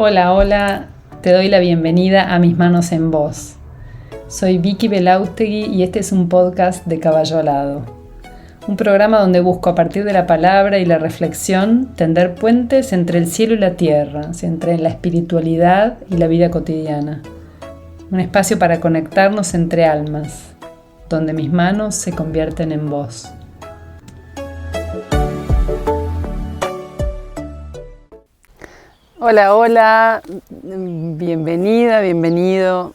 Hola, hola, te doy la bienvenida a Mis Manos en Vos. Soy Vicky Belaustegui y este es un podcast de Caballo Alado. Un programa donde busco a partir de la palabra y la reflexión tender puentes entre el cielo y la tierra, entre la espiritualidad y la vida cotidiana. Un espacio para conectarnos entre almas, donde mis manos se convierten en voz. Hola, hola, bienvenida, bienvenido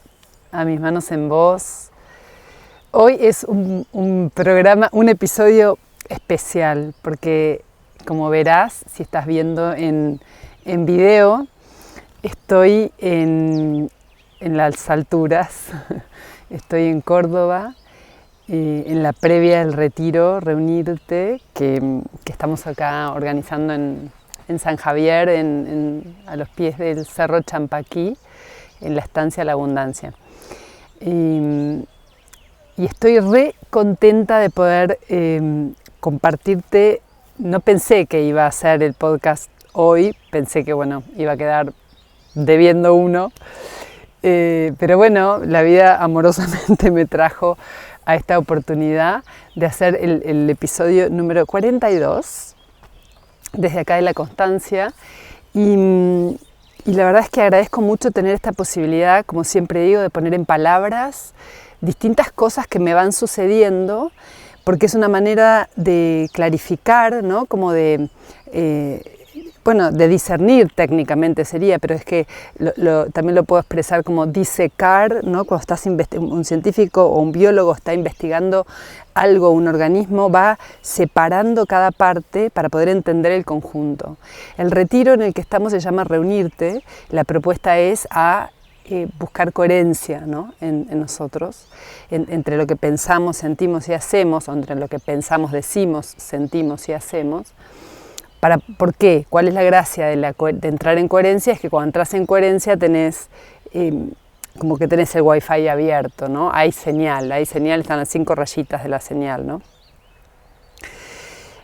a Mis Manos en Vos. Hoy es un programa, un episodio especial, porque como verás, si estás viendo en video, estoy en las alturas, estoy en Córdoba, en la previa del retiro, Reunirte, que estamos acá organizando en San Javier, a los pies del Cerro Champaquí, en la estancia La Abundancia. Y estoy re contenta de poder compartirte. No pensé que iba a hacer el podcast hoy, pensé que iba a quedar debiendo uno, pero bueno, la vida amorosamente me trajo a esta oportunidad de hacer el episodio número 42 desde acá de La Constancia, y la verdad es que agradezco mucho tener esta posibilidad, como siempre digo, de poner en palabras distintas cosas que me van sucediendo, porque es una manera de clarificar, ¿no? Como de discernir técnicamente sería, pero es que también lo puedo expresar como disecar, ¿no? Cuando un científico o un biólogo está investigando algo, un organismo, va separando cada parte para poder entender el conjunto. El retiro en el que estamos se llama Reunirte. La propuesta es buscar coherencia, ¿no? en nosotros, entre lo que pensamos, sentimos y hacemos, o entre lo que pensamos, decimos, sentimos y hacemos. ¿Por qué? ¿Cuál es la gracia de entrar en coherencia? Es que cuando entras en coherencia tenés como que tenés el wifi abierto, ¿no? Hay señal, están las 5 rayitas de la señal, ¿no?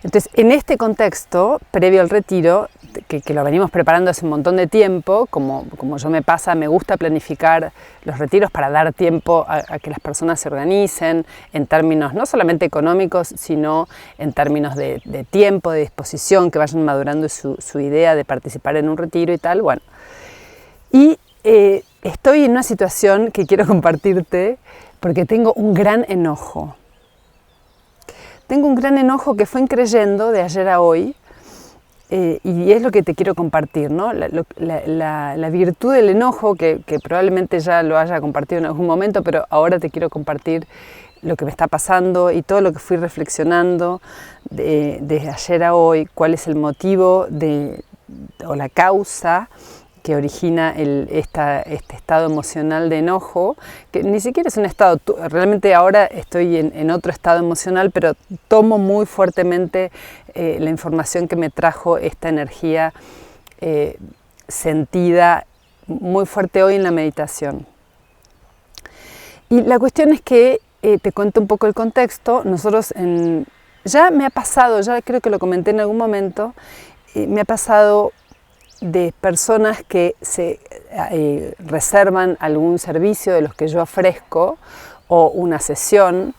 Entonces, en este contexto, previo al retiro, que lo venimos preparando hace un montón de tiempo, como me gusta planificar los retiros para dar tiempo a que las personas se organicen en términos no solamente económicos, sino en términos de tiempo, de disposición, que vayan madurando su idea de participar en un retiro y tal, bueno. Y estoy en una situación que quiero compartirte porque tengo un gran enojo. Tengo un gran enojo que fue increyendo de ayer a hoy, y es lo que te quiero compartir, ¿no? La virtud del enojo, que probablemente ya lo haya compartido en algún momento, pero ahora te quiero compartir lo que me está pasando y todo lo que fui reflexionando desde ayer a hoy, cuál es el motivo o la causa que origina este estado emocional de enojo, que ni siquiera es un estado, realmente ahora estoy en otro estado emocional, pero tomo muy fuertemente la información que me trajo esta energía sentida muy fuerte hoy en la meditación. Y la cuestión es que, te cuento un poco el contexto, nosotros ya me ha pasado, ya creo que lo comenté en algún momento, me ha pasado de personas que se reservan algún servicio de los que yo ofrezco, o una sesión,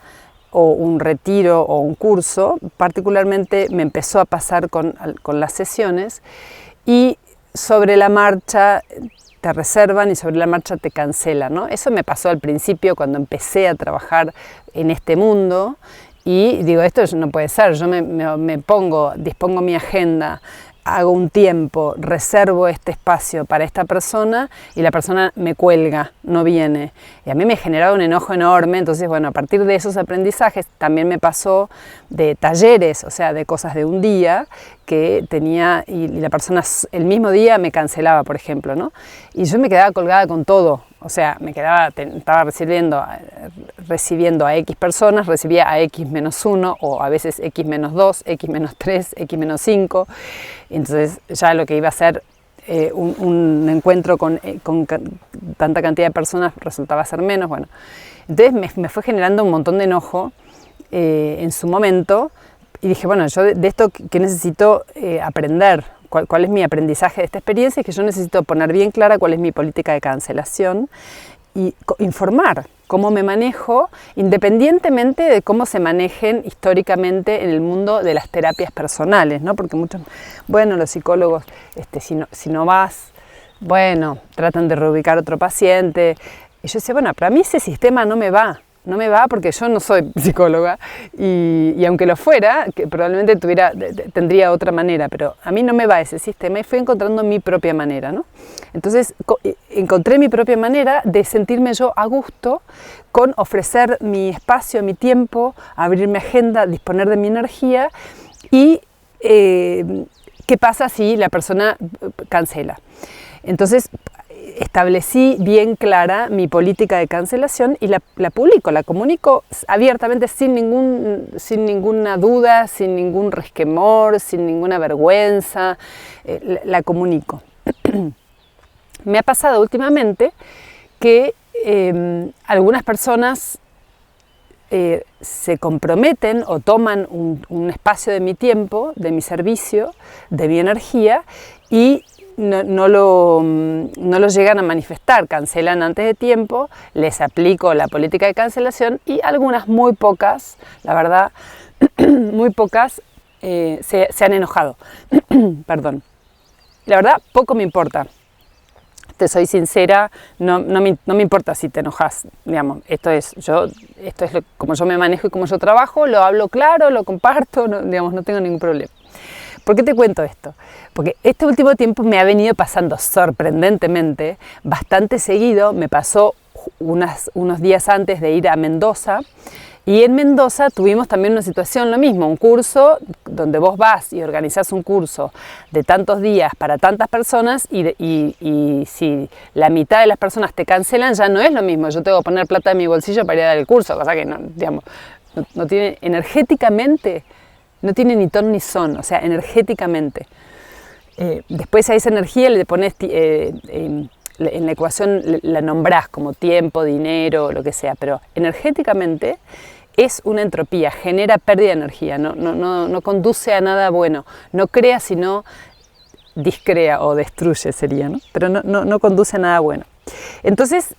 o un retiro, o un curso. Particularmente me empezó a pasar con las sesiones, y sobre la marcha te reservan y sobre la marcha te cancelan, ¿no? Eso me pasó al principio cuando empecé a trabajar en este mundo, y digo, esto no puede ser. Yo dispongo mi agenda, hago un tiempo, reservo este espacio para esta persona y la persona me cuelga, no viene. Y a mí me generaba un enojo enorme. Entonces, a partir de esos aprendizajes también me pasó de talleres, o sea, de cosas de un día que tenía, y la persona el mismo día me cancelaba, por ejemplo, ¿no? Y yo me quedaba colgada con todo. O sea, estaba recibiendo a X personas, recibía a X-1 o a veces X-2, X-3, X-5. Entonces ya lo que iba a ser un encuentro con tanta cantidad de personas resultaba ser menos. Bueno, entonces me fue generando un montón de enojo en su momento, y dije, yo de esto que necesito aprender, cuál es mi aprendizaje de esta experiencia, es que yo necesito poner bien clara cuál es mi política de cancelación y informar cómo me manejo, independientemente de cómo se manejen históricamente en el mundo de las terapias personales, ¿no? Porque los psicólogos, si no vas, tratan de reubicar otro paciente. Y yo decía, pero a mí ese sistema no me va porque yo no soy psicóloga y aunque lo fuera, que probablemente tendría otra manera, pero a mí no me va ese sistema y fui encontrando mi propia manera, ¿no? Entonces encontré mi propia manera de sentirme yo a gusto con ofrecer mi espacio, mi tiempo, abrir mi agenda, disponer de mi energía y ¿qué pasa si la persona cancela? Entonces establecí bien clara mi política de cancelación y la publico, la comunico abiertamente sin ninguna duda, sin ningún resquemor, sin ninguna vergüenza, la comunico. Me ha pasado últimamente que algunas personas se comprometen o toman un espacio de mi tiempo, de mi servicio, de mi energía y no lo llegan a manifestar, cancelan antes de tiempo, les aplico la política de cancelación y algunas muy pocas, la verdad, muy pocas se han enojado. Perdón. La verdad, poco me importa. Te soy sincera, no me importa si te enojas, digamos, esto es como yo me manejo y como yo trabajo, lo hablo claro, lo comparto, no tengo ningún problema. ¿Por qué te cuento esto? Porque este último tiempo me ha venido pasando sorprendentemente, bastante seguido. Me pasó unos días antes de ir a Mendoza y en Mendoza tuvimos también una situación, lo mismo, un curso donde vos vas y organizás un curso de tantos días para tantas personas y si la mitad de las personas te cancelan ya no es lo mismo. Yo tengo que poner plata en mi bolsillo para ir a dar el curso, cosa que no tiene energéticamente. No tiene ni ton ni son, o sea, energéticamente. Después a esa energía le pones, en la ecuación la nombrás como tiempo, dinero, lo que sea, pero energéticamente es una entropía, genera pérdida de energía, no conduce a nada bueno, no crea sino discrea o destruye sería, ¿no? Pero no conduce a nada bueno. Entonces,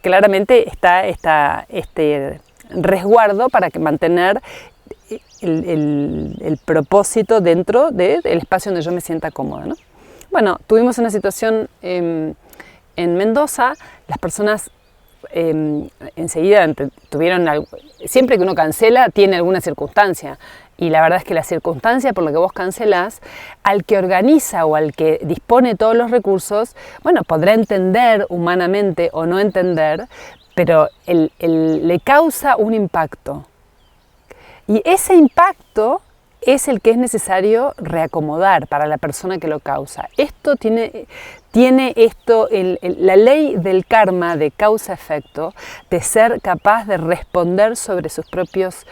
claramente está este resguardo para mantener el propósito dentro del espacio donde yo me sienta cómoda, ¿no? Bueno, tuvimos una situación en Mendoza, las personas enseguida siempre que uno cancela tiene alguna circunstancia y la verdad es que la circunstancia por la que vos cancelás, al que organiza o al que dispone todos los recursos, podrá entender humanamente o no entender, pero le causa un impacto. Y ese impacto es el que es necesario reacomodar para la persona que lo causa. Esto tiene la ley del karma de causa-efecto, de ser capaz de responder sobre sus propios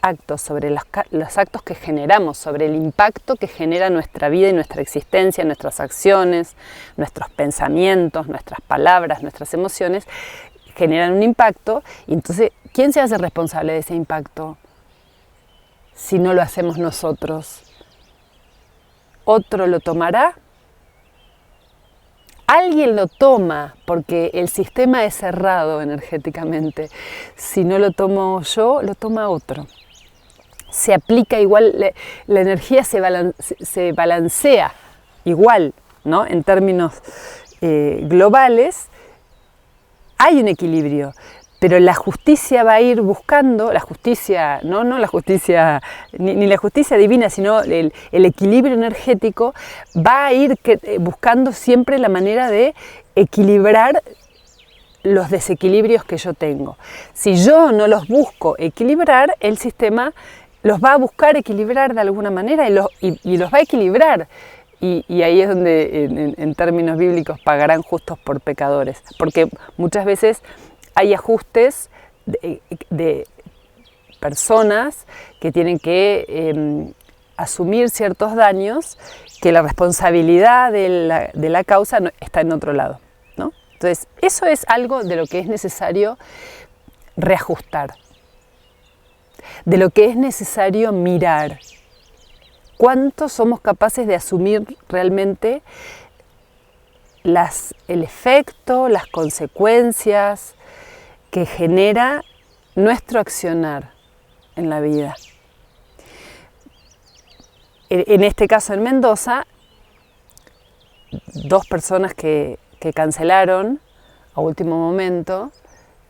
actos, sobre los actos que generamos, sobre el impacto que genera nuestra vida y nuestra existencia, nuestras acciones, nuestros pensamientos, nuestras palabras, nuestras emociones, generan un impacto. Y entonces, ¿quién se hace responsable de ese impacto? Si no lo hacemos nosotros, ¿otro lo tomará? Alguien lo toma porque el sistema es cerrado energéticamente. Si no lo tomo yo, lo toma otro. Se aplica igual, la energía se balancea igual, ¿no? En términos globales, hay un equilibrio. Pero la justicia va a ir buscando, la justicia, no la justicia, ni la justicia divina, sino el equilibrio energético, va a ir buscando siempre la manera de equilibrar los desequilibrios que yo tengo. Si yo no los busco equilibrar, el sistema los va a buscar equilibrar de alguna manera y los va a equilibrar. Y ahí es donde, en términos bíblicos, pagarán justos por pecadores. Porque muchas veces hay ajustes de personas que tienen que asumir ciertos daños, que la responsabilidad de la causa está en otro lado, ¿no? Entonces, eso es algo de lo que es necesario reajustar, de lo que es necesario mirar. cuánto somos capaces de asumir realmente el efecto, las consecuencias que genera nuestro accionar en la vida. En este caso en Mendoza, 2 personas que cancelaron a último momento,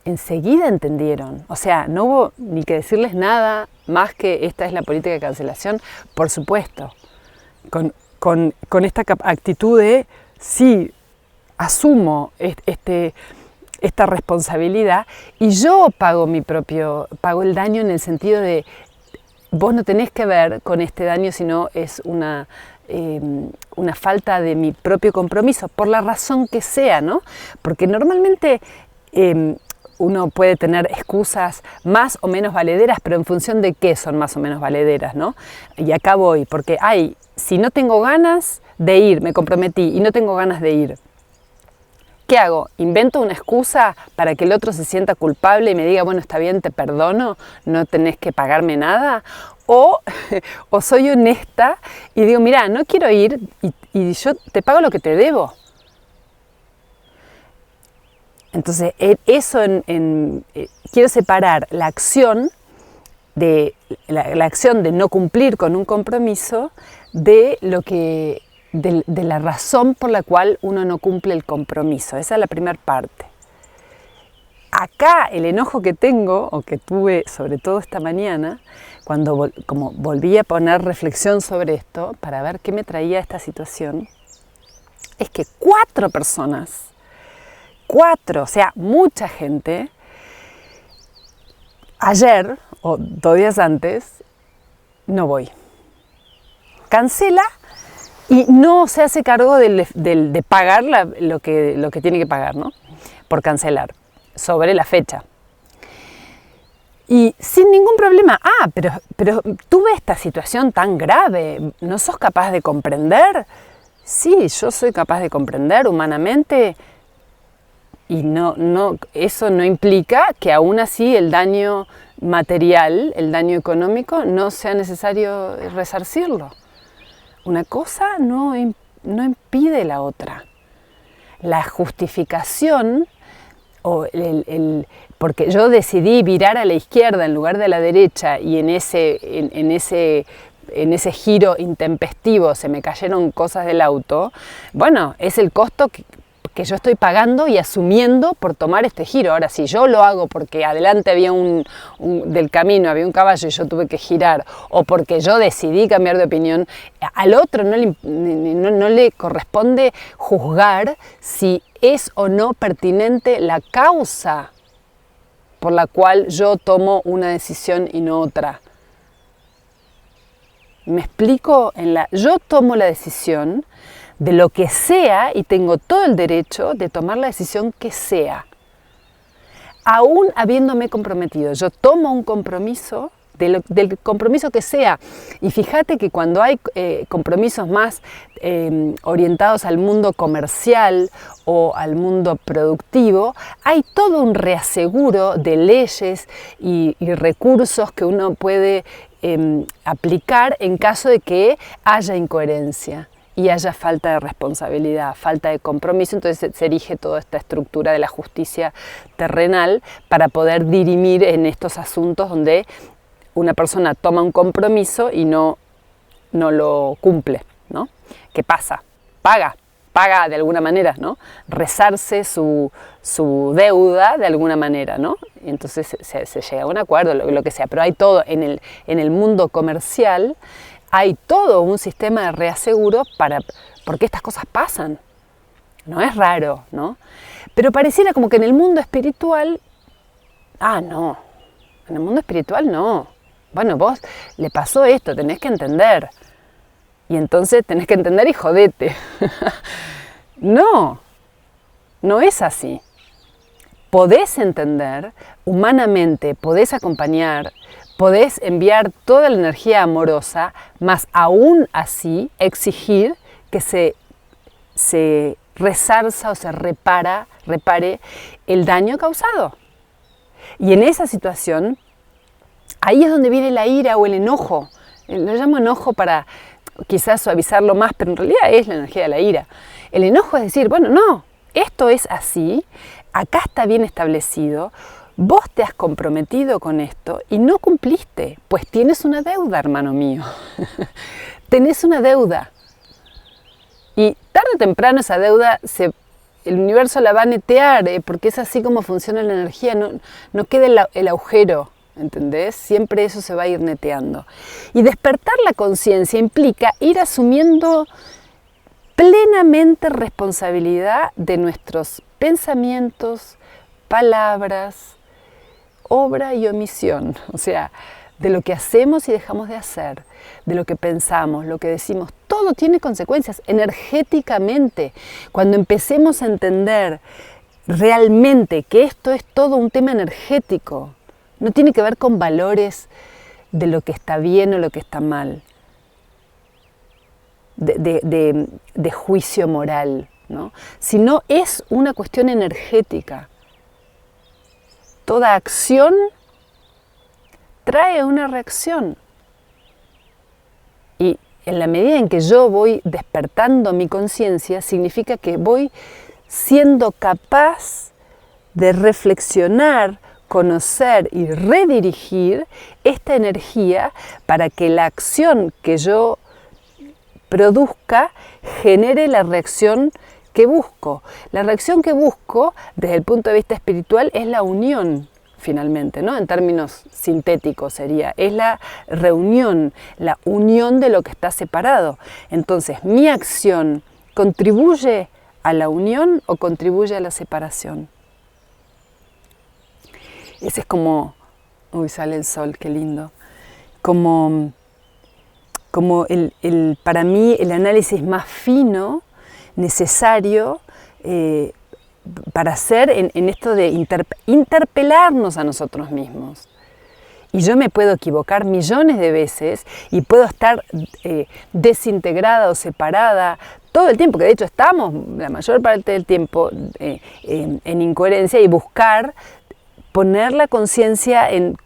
enseguida entendieron. O sea, no hubo ni que decirles nada más que esta es la política de cancelación, por supuesto. Con esta actitud de sí, asumo esta responsabilidad y yo pago el daño en el sentido de vos no tenés que ver con este daño, sino es una falta de mi propio compromiso, por la razón que sea, ¿no? Porque normalmente uno puede tener excusas más o menos valederas, pero en función de qué son más o menos valederas, ¿no? Y acá voy, porque si no tengo ganas de ir, me comprometí y no tengo ganas de ir, ¿qué hago? ¿Invento una excusa para que el otro se sienta culpable y me diga, bueno, está bien, te perdono, no tenés que pagarme nada? O soy honesta y digo, mira, no quiero ir y yo te pago lo que te debo. Entonces, quiero separar la acción de no cumplir con un compromiso de la razón por la cual uno no cumple el compromiso. Esa es la primera parte. Acá el enojo que tengo, o que tuve sobre todo esta mañana, cuando como volví a poner reflexión sobre esto, para ver qué me traía esta situación, es que 4 personas, o sea, mucha gente, ayer o 2 días antes, no voy. Cancela y no se hace cargo de pagar lo que tiene que pagar, ¿no? Por cancelar, sobre la fecha. Y sin ningún problema, pero tuve esta situación tan grave, ¿no sos capaz de comprender? Sí, yo soy capaz de comprender humanamente y eso no implica que aún así el daño material, el daño económico, no sea necesario resarcirlo. Una cosa no impide la otra. La justificación, porque yo decidí virar a la izquierda en lugar de a la derecha y en ese giro intempestivo se me cayeron cosas del auto, bueno, es el costo que yo estoy pagando y asumiendo por tomar este giro. Ahora, si yo lo hago porque adelante había del camino había un caballo y yo tuve que girar, o porque yo decidí cambiar de opinión, al otro no le corresponde juzgar si es o no pertinente la causa por la cual yo tomo una decisión y no otra. ¿Me explico? Yo tomo la decisión de lo que sea y tengo todo el derecho de tomar la decisión que sea. Aún habiéndome comprometido, yo tomo un compromiso del compromiso que sea. Y fíjate que cuando hay compromisos más orientados al mundo comercial o al mundo productivo, hay todo un reaseguro de leyes y recursos que uno puede aplicar en caso de que haya incoherencia y haya falta de responsabilidad, falta de compromiso. Entonces se erige toda esta estructura de la justicia terrenal para poder dirimir en estos asuntos donde una persona toma un compromiso y no lo cumple, ¿no? ¿Qué pasa? Paga de alguna manera, ¿no? Resarce su deuda de alguna manera, ¿no? Y entonces se llega a un acuerdo, lo que sea. Pero hay todo, en el mundo comercial, hay todo un sistema de reaseguro porque estas cosas pasan. No es raro, ¿no? Pero pareciera como que en el mundo espiritual, no, en el mundo espiritual no. Bueno, vos le pasó esto, tenés que entender. Y entonces tenés que entender y jodete. No es así. Podés entender humanamente, podés acompañar, podés enviar toda la energía amorosa, más aún así exigir que se resarza o se repare el daño causado. Y en esa situación, ahí es donde viene la ira o el enojo. Lo llamo enojo quizás suavizarlo más, pero en realidad es la energía de la ira. El enojo es decir, bueno, no, esto es así, acá está bien establecido, vos te has comprometido con esto y no cumpliste, pues tienes una deuda, hermano mío. Tenés una deuda. Y tarde o temprano esa deuda el universo la va a netear, porque es así como funciona la energía, no queda el agujero, ¿entendés? Siempre eso se va a ir neteando. Y despertar la conciencia implica ir asumiendo plenamente responsabilidad de nuestros pensamientos, palabras, obra y omisión, o sea, de lo que hacemos y dejamos de hacer, de lo que pensamos, lo que decimos, todo tiene consecuencias energéticamente. Cuando empecemos a entender realmente que esto es todo un tema energético, no tiene que ver con valores de lo que está bien o lo que está mal, de juicio moral, ¿no? Sino es una cuestión energética. Toda acción trae una reacción. Y en la medida en que yo voy despertando mi conciencia, significa que voy siendo capaz de reflexionar, conocer y redirigir esta energía para que la acción que yo produzca genere la reacción que busco. La reacción que busco, desde el punto de vista espiritual, es la unión, finalmente, ¿no? En términos sintéticos es la reunión, la unión de lo que está separado. Entonces, mi acción contribuye a la unión o contribuye a la separación. Ese es como, uy, sale el sol, qué lindo, como para mí el análisis más fino, necesario, para hacer en esto de interpelarnos a nosotros mismos. Y yo me puedo equivocar millones de veces y puedo estar desintegrada o separada todo el tiempo, que de hecho estamos la mayor parte del tiempo en incoherencia, y buscar poner la conciencia en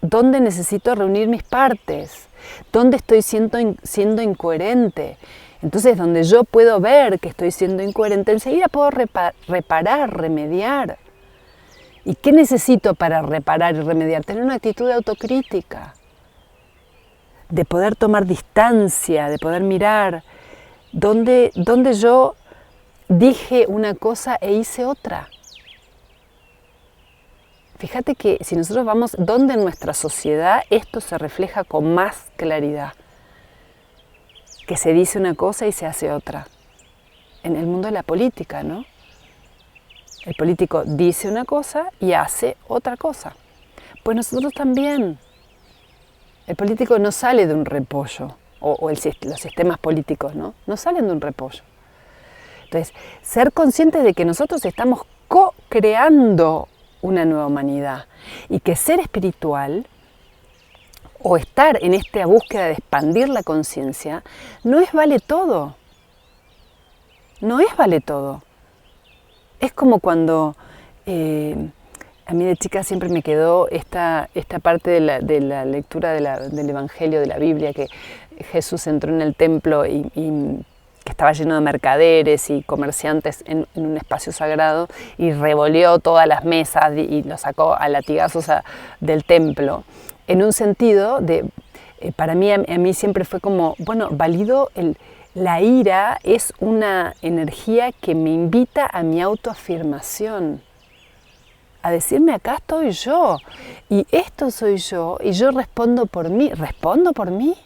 dónde necesito reunir mis partes, dónde estoy siendo incoherente. Entonces, donde yo puedo ver que estoy siendo incoherente, enseguida puedo reparar, remediar. ¿Y qué necesito para reparar y remediar? Tener una actitud de autocrítica, de poder tomar distancia, de poder mirar dónde yo dije una cosa e hice otra. Fíjate que si nosotros vamos donde en nuestra sociedad esto se refleja con más claridad, que se dice una cosa y se hace otra. En el mundo de la política, ¿no? El político dice una cosa y hace otra cosa. Pues nosotros también. El político no sale de un repollo, los sistemas políticos, ¿no? No salen de un repollo. Entonces, ser conscientes de que nosotros estamos co-creando una nueva humanidad y que ser espiritual o estar en esta búsqueda de expandir la conciencia no es vale todo. No es vale todo. Es como cuando a mí de chica siempre me quedó esta parte de la lectura del Evangelio, de la Biblia, que Jesús entró en el templo y que estaba lleno de mercaderes y comerciantes en un espacio sagrado, y revoleó todas las mesas y lo sacó a latigazos del templo. En un sentido para mí, a mí siempre fue como, bueno, válido la ira es una energía que me invita a mi autoafirmación, a decirme acá estoy yo, y esto soy yo, y yo respondo por mí. ¿Respondo por mí?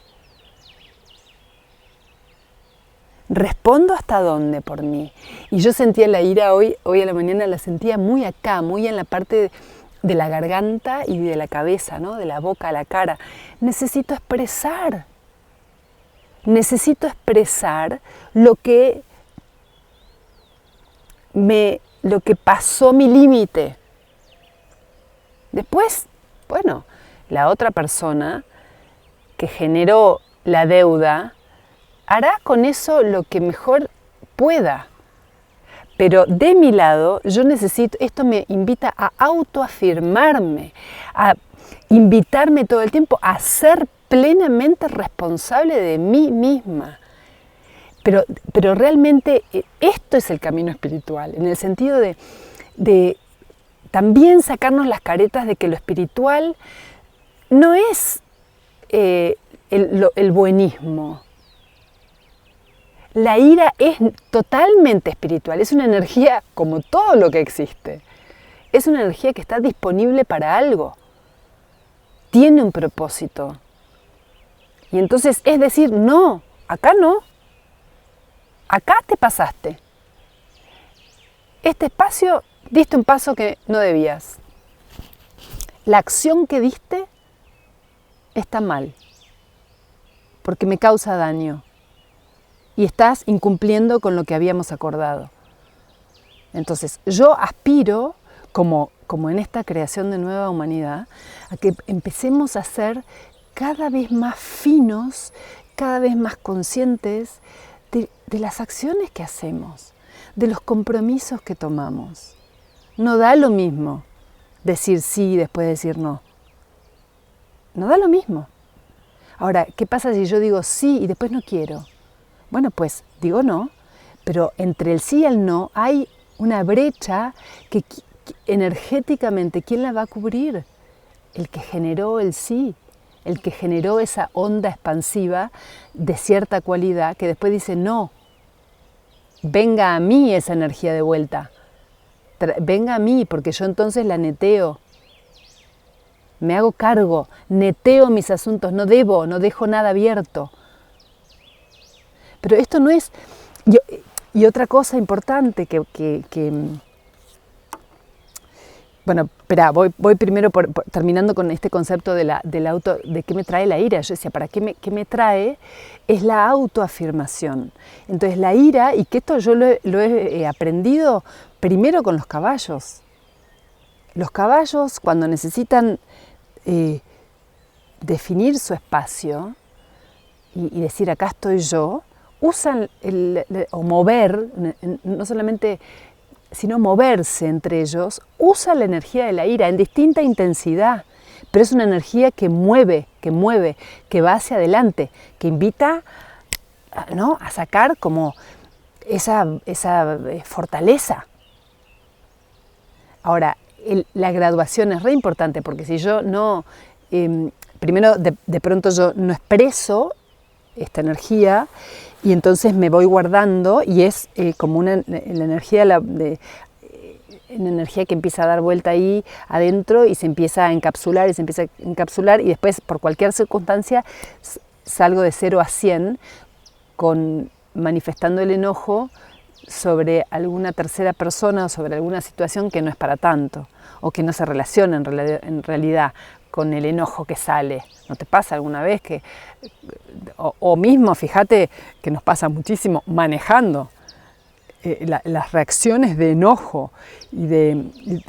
¿Respondo hasta dónde por mí? Y yo sentía la ira hoy a la mañana, la sentía muy acá, muy en la parte de la garganta y de la cabeza, ¿no? De la boca a la cara. Necesito expresar lo que pasó mi límite. Después, bueno, la otra persona que generó la deuda hará con eso lo que mejor pueda. Pero de mi lado, esto me invita a autoafirmarme, a invitarme todo el tiempo a ser plenamente responsable de mí misma. Pero realmente esto es el camino espiritual, en el sentido de también sacarnos las caretas de que lo espiritual no es el buenismo. La ira es totalmente espiritual, es una energía como todo lo que existe. Es una energía que está disponible para algo, tiene un propósito. Y entonces es decir, no, acá no, acá te pasaste. Este espacio diste un paso que no debías. La acción que diste está mal, porque me causa daño. Y estás incumpliendo con lo que habíamos acordado. Entonces, yo aspiro, como en esta creación de nueva humanidad, a que empecemos a ser cada vez más finos, cada vez más conscientes de las acciones que hacemos, de los compromisos que tomamos. No da lo mismo decir sí y después decir no. No da lo mismo. Ahora, ¿qué pasa si yo digo sí y después no quiero? Bueno, pues digo no, pero entre el sí y el no hay una brecha que energéticamente, ¿quién la va a cubrir? El que generó el sí, el que generó esa onda expansiva de cierta cualidad que después dice no, venga a mí esa energía de vuelta, venga a mí porque yo entonces la neteo, me hago cargo, neteo mis asuntos, no dejo nada abierto. Pero esto no es... Y otra cosa importante bueno, espera, voy primero terminando con este concepto del auto, de qué me trae la ira. Yo decía, qué me trae? Es la autoafirmación. Entonces la ira, y que esto yo lo he aprendido primero con los caballos. Los caballos, cuando necesitan definir su espacio y decir acá estoy yo, usan o mover, no solamente, sino moverse entre ellos, usan la energía de la ira en distinta intensidad, pero es una energía que mueve, que va hacia adelante, que invita, ¿no?, a sacar como esa fortaleza. Ahora, la graduación es re importante, porque si yo no, primero de pronto yo no expreso esta energía, y entonces me voy guardando y es como la energía, una energía que empieza a dar vuelta ahí adentro y se empieza a encapsular y después por cualquier circunstancia salgo de 0 a 100 manifestando el enojo sobre alguna tercera persona o sobre alguna situación que no es para tanto o que no se relaciona en realidad con el enojo que sale. ¿No te pasa alguna vez que, o mismo, fíjate que nos pasa muchísimo manejando, las reacciones de enojo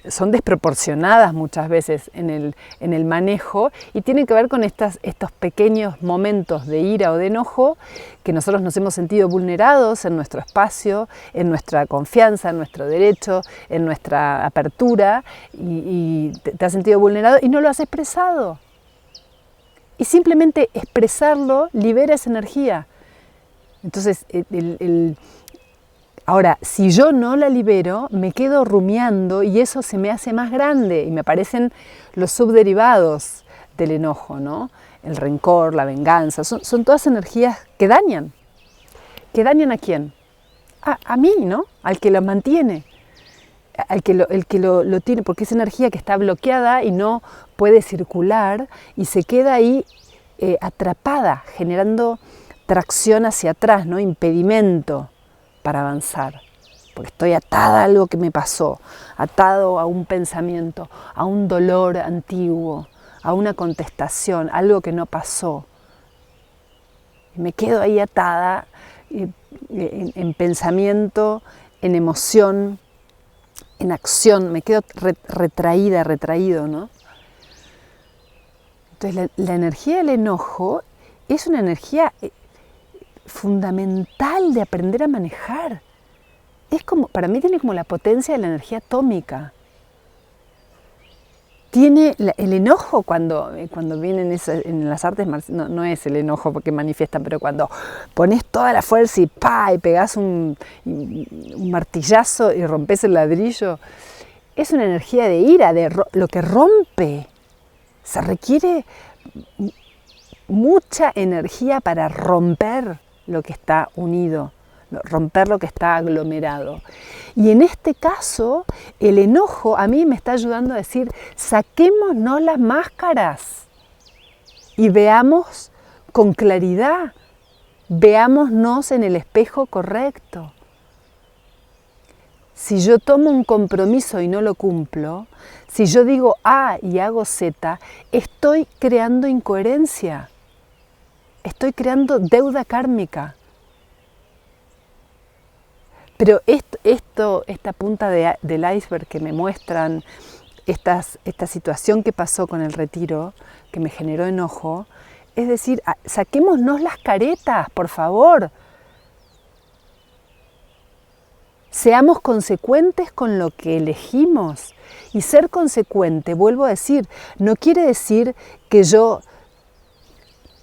son desproporcionadas muchas veces en el manejo y tienen que ver con estos pequeños momentos de ira o de enojo que nosotros nos hemos sentido vulnerados en nuestro espacio, en nuestra confianza, en nuestro derecho, en nuestra apertura y te has sentido vulnerado y no lo has expresado. Y simplemente expresarlo libera esa energía. Entonces, ahora, si yo no la libero, me quedo rumiando y eso se me hace más grande y me aparecen los subderivados del enojo, ¿no? El rencor, la venganza, son todas energías que dañan. ¿Que dañan a quién? A mí, ¿no? Al que lo mantiene, el que lo tiene, porque es energía que está bloqueada y no puede circular y se queda ahí atrapada, generando tracción hacia atrás, ¿no? Impedimento para avanzar, porque estoy atada a algo que me pasó, atado a un pensamiento, a un dolor antiguo, a una contestación, algo que no pasó. Y me quedo ahí atada en pensamiento, en emoción, en acción, me quedo retraído, ¿no? Entonces la energía del enojo es una energía fundamental de aprender a manejar. Es como, para mí tiene como la potencia de la energía atómica. tiene el enojo cuando vienen en las artes marciales, no es el enojo porque manifiestan, pero cuando pones toda la fuerza y ¡pa! Y pegás un martillazo y rompes el ladrillo, es una energía de ira, de lo que rompe. Se requiere mucha energía para romper lo que está unido, romper lo que está aglomerado. Y en este caso, el enojo a mí me está ayudando a decir, saquémonos las máscaras y veamos con claridad, veámonos en el espejo correcto. Si yo tomo un compromiso y no lo cumplo, si yo digo A y hago Z, estoy creando incoherencia, estoy creando deuda kármica. Pero esta punta del iceberg que me muestran, esta situación que pasó con el retiro, que me generó enojo, es decir, saquémonos las caretas, por favor. Seamos consecuentes con lo que elegimos. Y ser consecuente, vuelvo a decir, no quiere decir que yo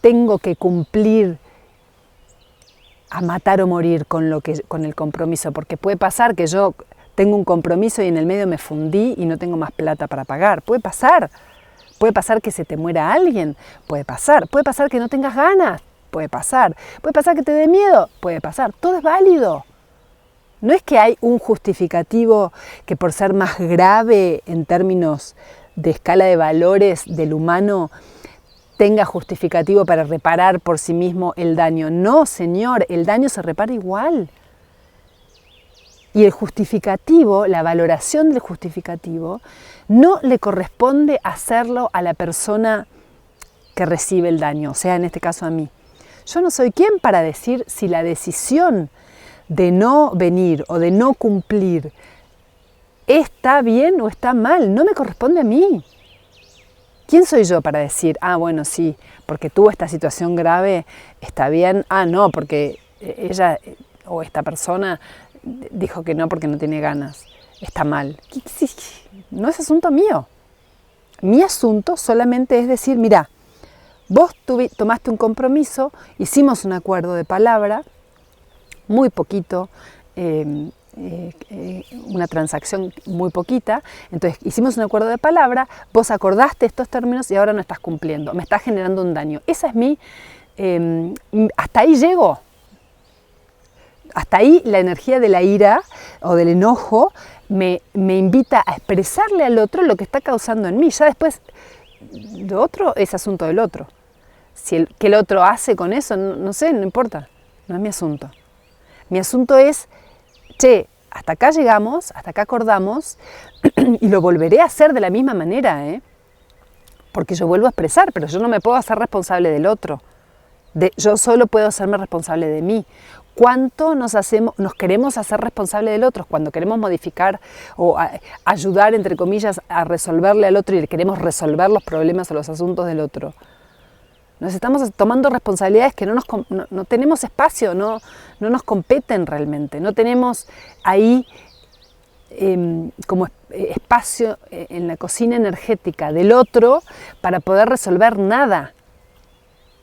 tengo que cumplir a matar o morir con el compromiso, porque puede pasar que yo tengo un compromiso y en el medio me fundí y no tengo más plata para pagar. Puede pasar que se te muera alguien, puede pasar que no tengas ganas, puede pasar que te dé miedo, puede pasar, todo es válido. No es que hay un justificativo que por ser más grave en términos de escala de valores del humano tenga justificativo para reparar por sí mismo el daño. No, señor, el daño se repara igual. Y el justificativo, la valoración del justificativo, no le corresponde hacerlo a la persona que recibe el daño, o sea, en este caso a mí. Yo no soy quien para decir si la decisión de no venir o de no cumplir está bien o está mal, no me corresponde a mí. ¿Quién soy yo para decir, bueno, sí, porque tuvo esta situación grave, está bien? No, porque ella o esta persona dijo que no porque no tiene ganas, está mal. No es asunto mío. Mi asunto solamente es decir, mira, vos tomaste un compromiso, hicimos un acuerdo de palabra, muy poquito, una transacción muy poquita, entonces hicimos un acuerdo de palabra, vos acordaste estos términos y ahora no estás cumpliendo, me estás generando un daño. Esa es hasta ahí llego. Hasta ahí la energía de la ira o del enojo me invita a expresarle al otro lo que está causando en mí. Ya después, lo otro es asunto del otro. ¿Qué el otro hace con eso? No sé, no importa, no es mi asunto. Mi asunto es, hasta acá llegamos, hasta acá acordamos y lo volveré a hacer de la misma manera, porque yo vuelvo a expresar, pero yo no me puedo hacer responsable del otro. Yo solo puedo hacerme responsable de mí. ¿Cuánto nos queremos hacer responsable del otro? Cuando queremos modificar o ayudar, entre comillas, a resolverle al otro y queremos resolver los problemas o los asuntos del otro. Nos estamos tomando responsabilidades que no tenemos espacio, no nos competen realmente. No tenemos ahí como espacio en la cocina energética del otro para poder resolver nada.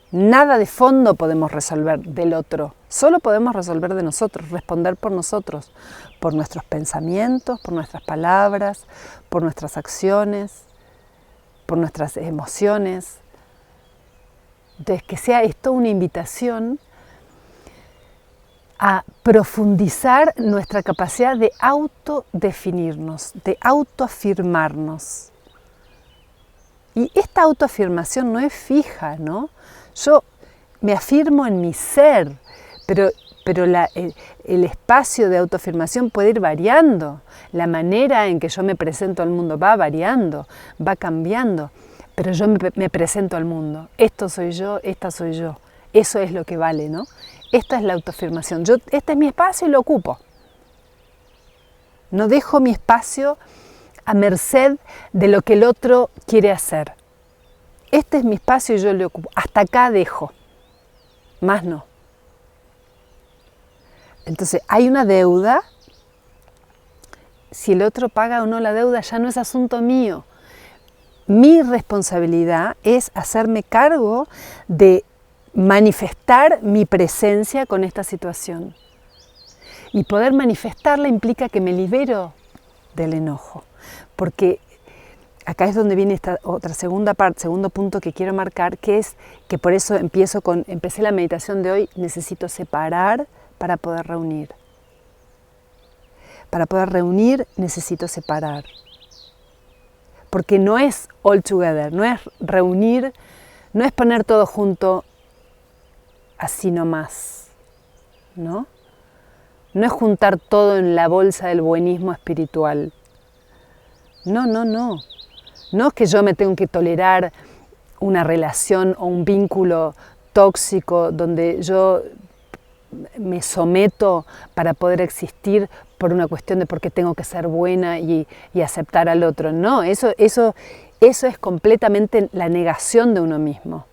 Nada de fondo podemos resolver del otro. Solo podemos resolver de nosotros, responder por nosotros, por nuestros pensamientos, por nuestras palabras, por nuestras acciones, por nuestras emociones. Entonces, que sea esto una invitación a profundizar nuestra capacidad de autodefinirnos, de autoafirmarnos. Y esta autoafirmación no es fija, ¿no? Yo me afirmo en mi ser, pero el espacio de autoafirmación puede ir variando. La manera en que yo me presento al mundo va variando, va cambiando. Pero yo me presento al mundo. Esto soy yo, esta soy yo. Eso es lo que vale, ¿no? Esta es la autoafirmación. Este es mi espacio y lo ocupo. No dejo mi espacio a merced de lo que el otro quiere hacer. Este es mi espacio y yo lo ocupo. Hasta acá dejo. Más no. Entonces, hay una deuda. Si el otro paga o no la deuda ya no es asunto mío. mi responsabilidad es hacerme cargo de manifestar mi presencia con esta situación. Y poder manifestarla implica que me libero del enojo, porque acá es donde viene esta otra segunda parte, segundo punto que quiero marcar, que es que por eso empecé la meditación de hoy, necesito separar para poder reunir. Para poder reunir necesito separar. Porque no es all together, no es reunir, no es poner todo junto así nomás, ¿no? No es juntar todo en la bolsa del buenismo espiritual. No. No es que yo me tengo que tolerar una relación o un vínculo tóxico donde yo me someto para poder existir por una cuestión de porque tengo que ser buena y aceptar al otro. No, eso es completamente la negación de uno mismo.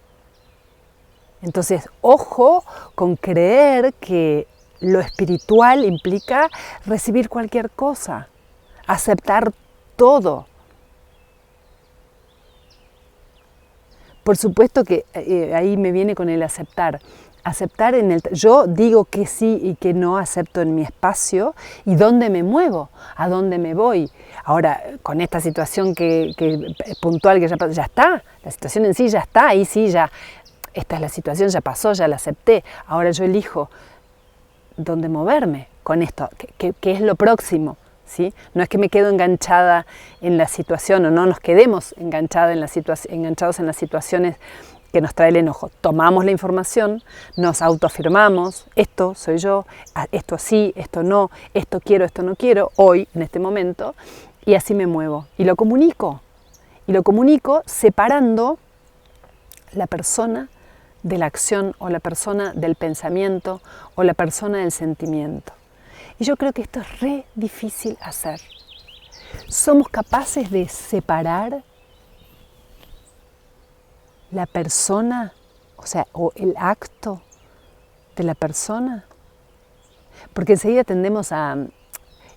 Entonces, ojo con creer que lo espiritual implica recibir cualquier cosa, aceptar todo. Por supuesto que ahí me viene con el aceptar. Aceptar yo digo que sí y que no acepto en mi espacio y dónde me muevo, a dónde me voy. Ahora, con esta situación que puntual que ya está, la situación en sí ya está, ahí sí ya, esta es la situación, ya pasó, ya la acepté. Ahora yo elijo dónde moverme con esto, que es lo próximo. ¿Sí? No es que me quedo enganchada en la situación o no nos quedemos enganchados en las situaciones que nos trae el enojo. Tomamos la información, nos autoafirmamos, esto soy yo, esto sí, esto no, esto quiero, esto no quiero, hoy, en este momento, y así me muevo. Y lo comunico separando la persona de la acción o la persona del pensamiento o la persona del sentimiento. Y yo creo que esto es re difícil hacer. ¿Somos capaces de separar la persona, o el acto de la persona? Porque enseguida tendemos a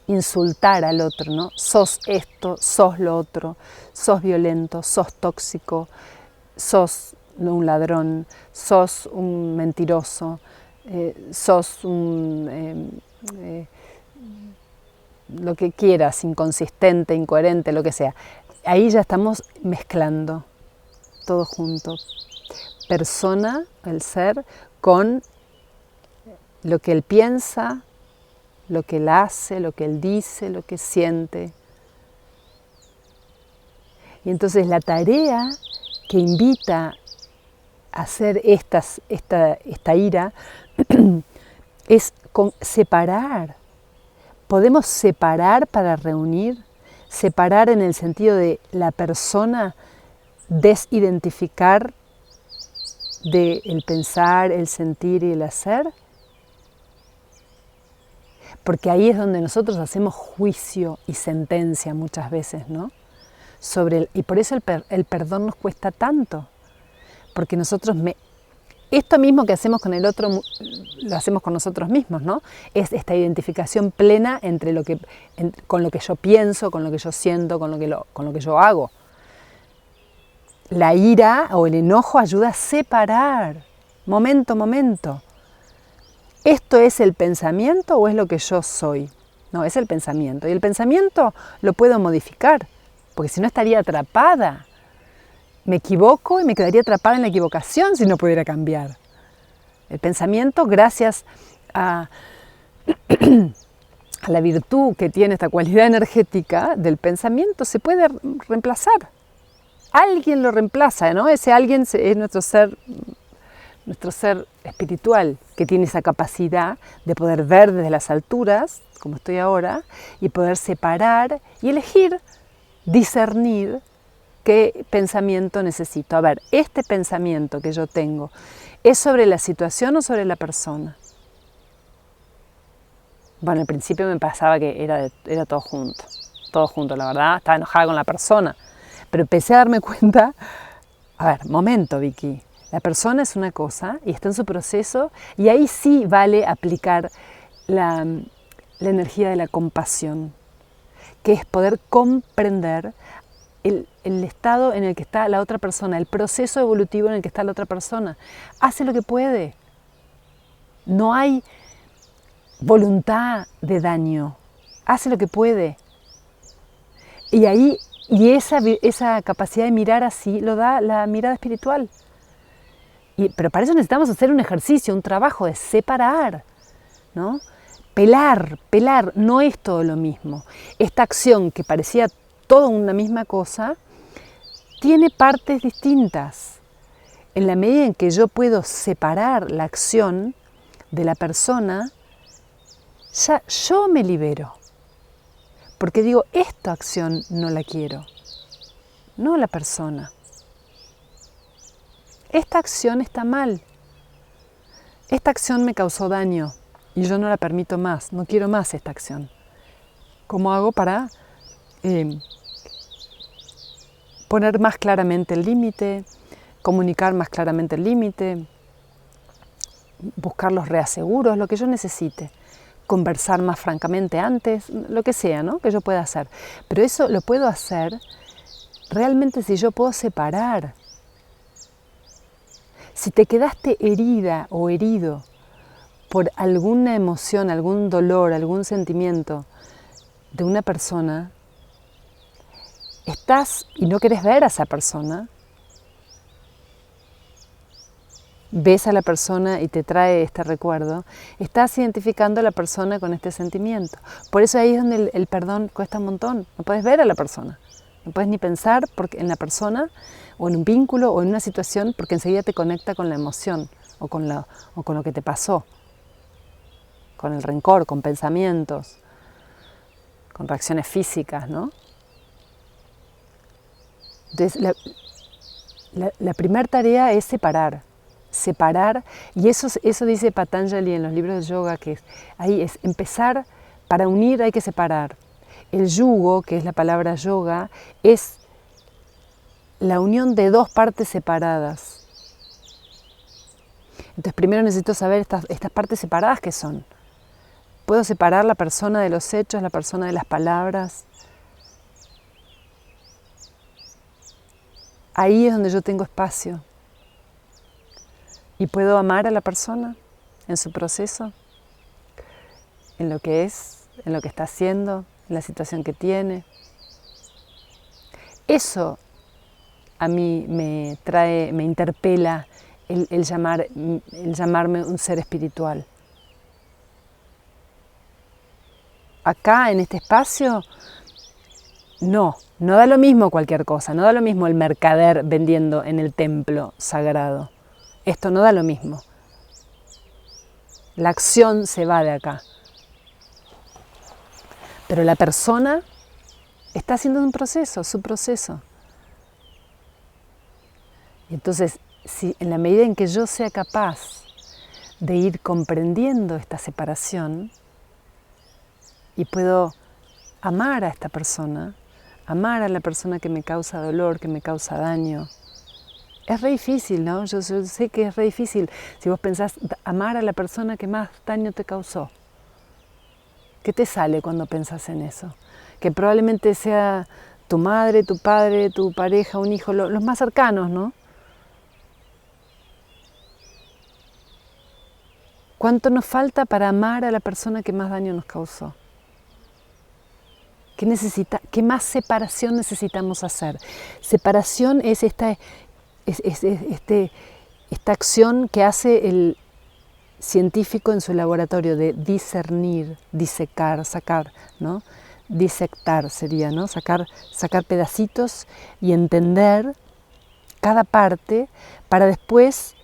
insultar al otro, ¿no? Sos esto, sos lo otro, sos violento, sos tóxico, sos un ladrón, sos un mentiroso, sos un... lo que quieras, inconsistente, incoherente, lo que sea. Ahí ya estamos mezclando todo junto. Persona, el ser, con lo que él piensa, lo que él hace, lo que él dice, lo que siente. Y entonces la tarea que invita a hacer esta ira es separar. Podemos separar para reunir, separar en el sentido de la persona, desidentificar del pensar, el sentir y el hacer. Porque ahí es donde nosotros hacemos juicio y sentencia muchas veces, ¿no? Y por eso el perdón nos cuesta tanto. Porque nosotros esto mismo que hacemos con el otro, lo hacemos con nosotros mismos, ¿no? Es esta identificación plena con lo que yo pienso, con lo que yo siento, con lo que yo hago. La ira o el enojo ayuda a separar. Momento. ¿Esto es el pensamiento o es lo que yo soy? No, es el pensamiento. Y el pensamiento lo puedo modificar, porque si no estaría atrapada. Me equivoco y me quedaría atrapada en la equivocación si no pudiera cambiar. El pensamiento, gracias a la virtud que tiene esta cualidad energética del pensamiento, se puede reemplazar. Alguien lo reemplaza, ¿no? Ese alguien es nuestro ser espiritual, que tiene esa capacidad de poder ver desde las alturas, como estoy ahora, y poder separar y elegir, discernir qué pensamiento necesito. A ver, este pensamiento que yo tengo, ¿es sobre la situación o sobre la persona? Bueno, al principio me pasaba que era todo junto, la verdad, estaba enojada con la persona, pero empecé a darme cuenta, a ver, momento Vicky, la persona es una cosa y está en su proceso y ahí sí vale aplicar la energía de la compasión, que es poder comprender el estado en el que está la otra persona, el proceso evolutivo en el que está la otra persona. Hace lo que puede. No hay voluntad de daño. Hace lo que puede. Y esa capacidad de mirar así lo da la mirada espiritual. Pero para eso necesitamos hacer un ejercicio, un trabajo de separar, ¿no? Pelar no es todo lo mismo. Esta acción que parecía toda una misma cosa, tiene partes distintas. En la medida en que yo puedo separar la acción de la persona, ya yo me libero. Porque digo, esta acción no la quiero, no la persona. Esta acción está mal. Esta acción me causó daño y yo no la permito más, no quiero más esta acción. ¿Cómo hago para poner más claramente el límite, comunicar más claramente el límite, buscar los reaseguros, lo que yo necesite, conversar más francamente antes, lo que sea, ¿no? Que yo pueda hacer. Pero eso lo puedo hacer realmente si yo puedo separar. Si te quedaste herida o herido por alguna emoción, algún dolor, algún sentimiento de una persona, y no querés ver a esa persona, ves a la persona y te trae este recuerdo, estás identificando a la persona con este sentimiento. Por eso ahí es donde el perdón cuesta un montón. No puedes ver a la persona, no puedes ni pensar en la persona o en un vínculo o en una situación, porque enseguida te conecta con la emoción o con lo que te pasó, con el rencor, con pensamientos, con reacciones físicas, ¿no? Entonces, la primera tarea es separar, y eso dice Patanjali en los libros de yoga, que ahí es empezar, para unir hay que separar. El yugo, que es la palabra yoga, es la unión de dos partes separadas. Entonces primero necesito saber estas partes separadas qué son. Puedo separar la persona de los hechos, la persona de las palabras. Ahí es donde yo tengo espacio. Y puedo amar a la persona en su proceso, en lo que es, en lo que está haciendo, en la situación que tiene. Eso a mí me interpela el llamarme un ser espiritual. Acá, en este espacio, no da lo mismo cualquier cosa, no da lo mismo el mercader vendiendo en el templo sagrado. Esto no da lo mismo. La acción se va de acá. Pero la persona está haciendo un proceso, su proceso. Y entonces, si en la medida en que yo sea capaz de ir comprendiendo esta separación y puedo amar a esta persona, amar a la persona que me causa dolor, que me causa daño, es re difícil, ¿no? Yo sé que es re difícil si vos pensás amar a la persona que más daño te causó. ¿Qué te sale cuando pensás en eso? Que probablemente sea tu madre, tu padre, tu pareja, un hijo, los más cercanos, ¿no? ¿Cuánto nos falta para amar a la persona que más daño nos causó? ¿Qué más separación necesitamos hacer? Separación es esta acción que hace el científico en su laboratorio de discernir, disecar, sacar, ¿no? Disectar sería, ¿no? Sacar pedacitos y entender cada parte para después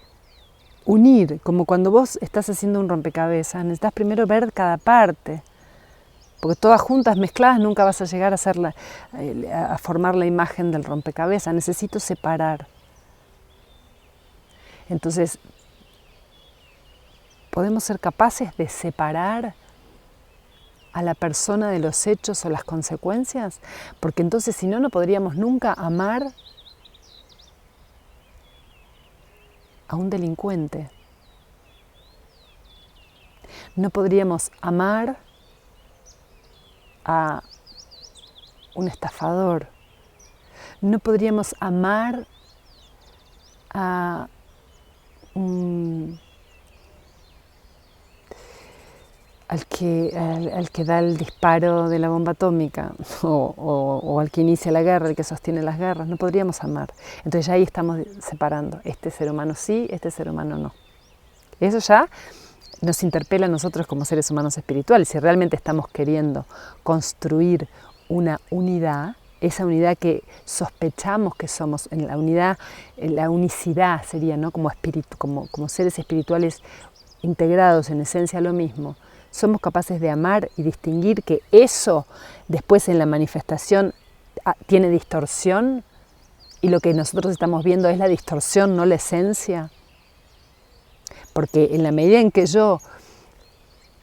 unir, como cuando vos estás haciendo un rompecabezas, necesitas primero ver cada parte, porque todas juntas, mezcladas, nunca vas a llegar a formar la imagen del rompecabezas, necesito separar. Entonces, podemos ser capaces de separar a la persona de los hechos o las consecuencias, porque entonces si no, no podríamos nunca amar a un delincuente. No podríamos amar a un estafador. no podríamos amar al que da el disparo de la bomba atómica o al que inicia la guerra, el que sostiene las guerras. No podríamos amar. Entonces ya ahí estamos separando. Este ser humano sí, este ser humano no. Eso ya nos interpela a nosotros como seres humanos espirituales. Si realmente estamos queriendo construir una unidad, esa unidad que sospechamos que somos, en la unidad, en la unicidad sería, ¿no? Como seres espirituales integrados en esencia a lo mismo, somos capaces de amar y distinguir que eso después en la manifestación tiene distorsión y lo que nosotros estamos viendo es la distorsión, no la esencia. Porque en la medida en que yo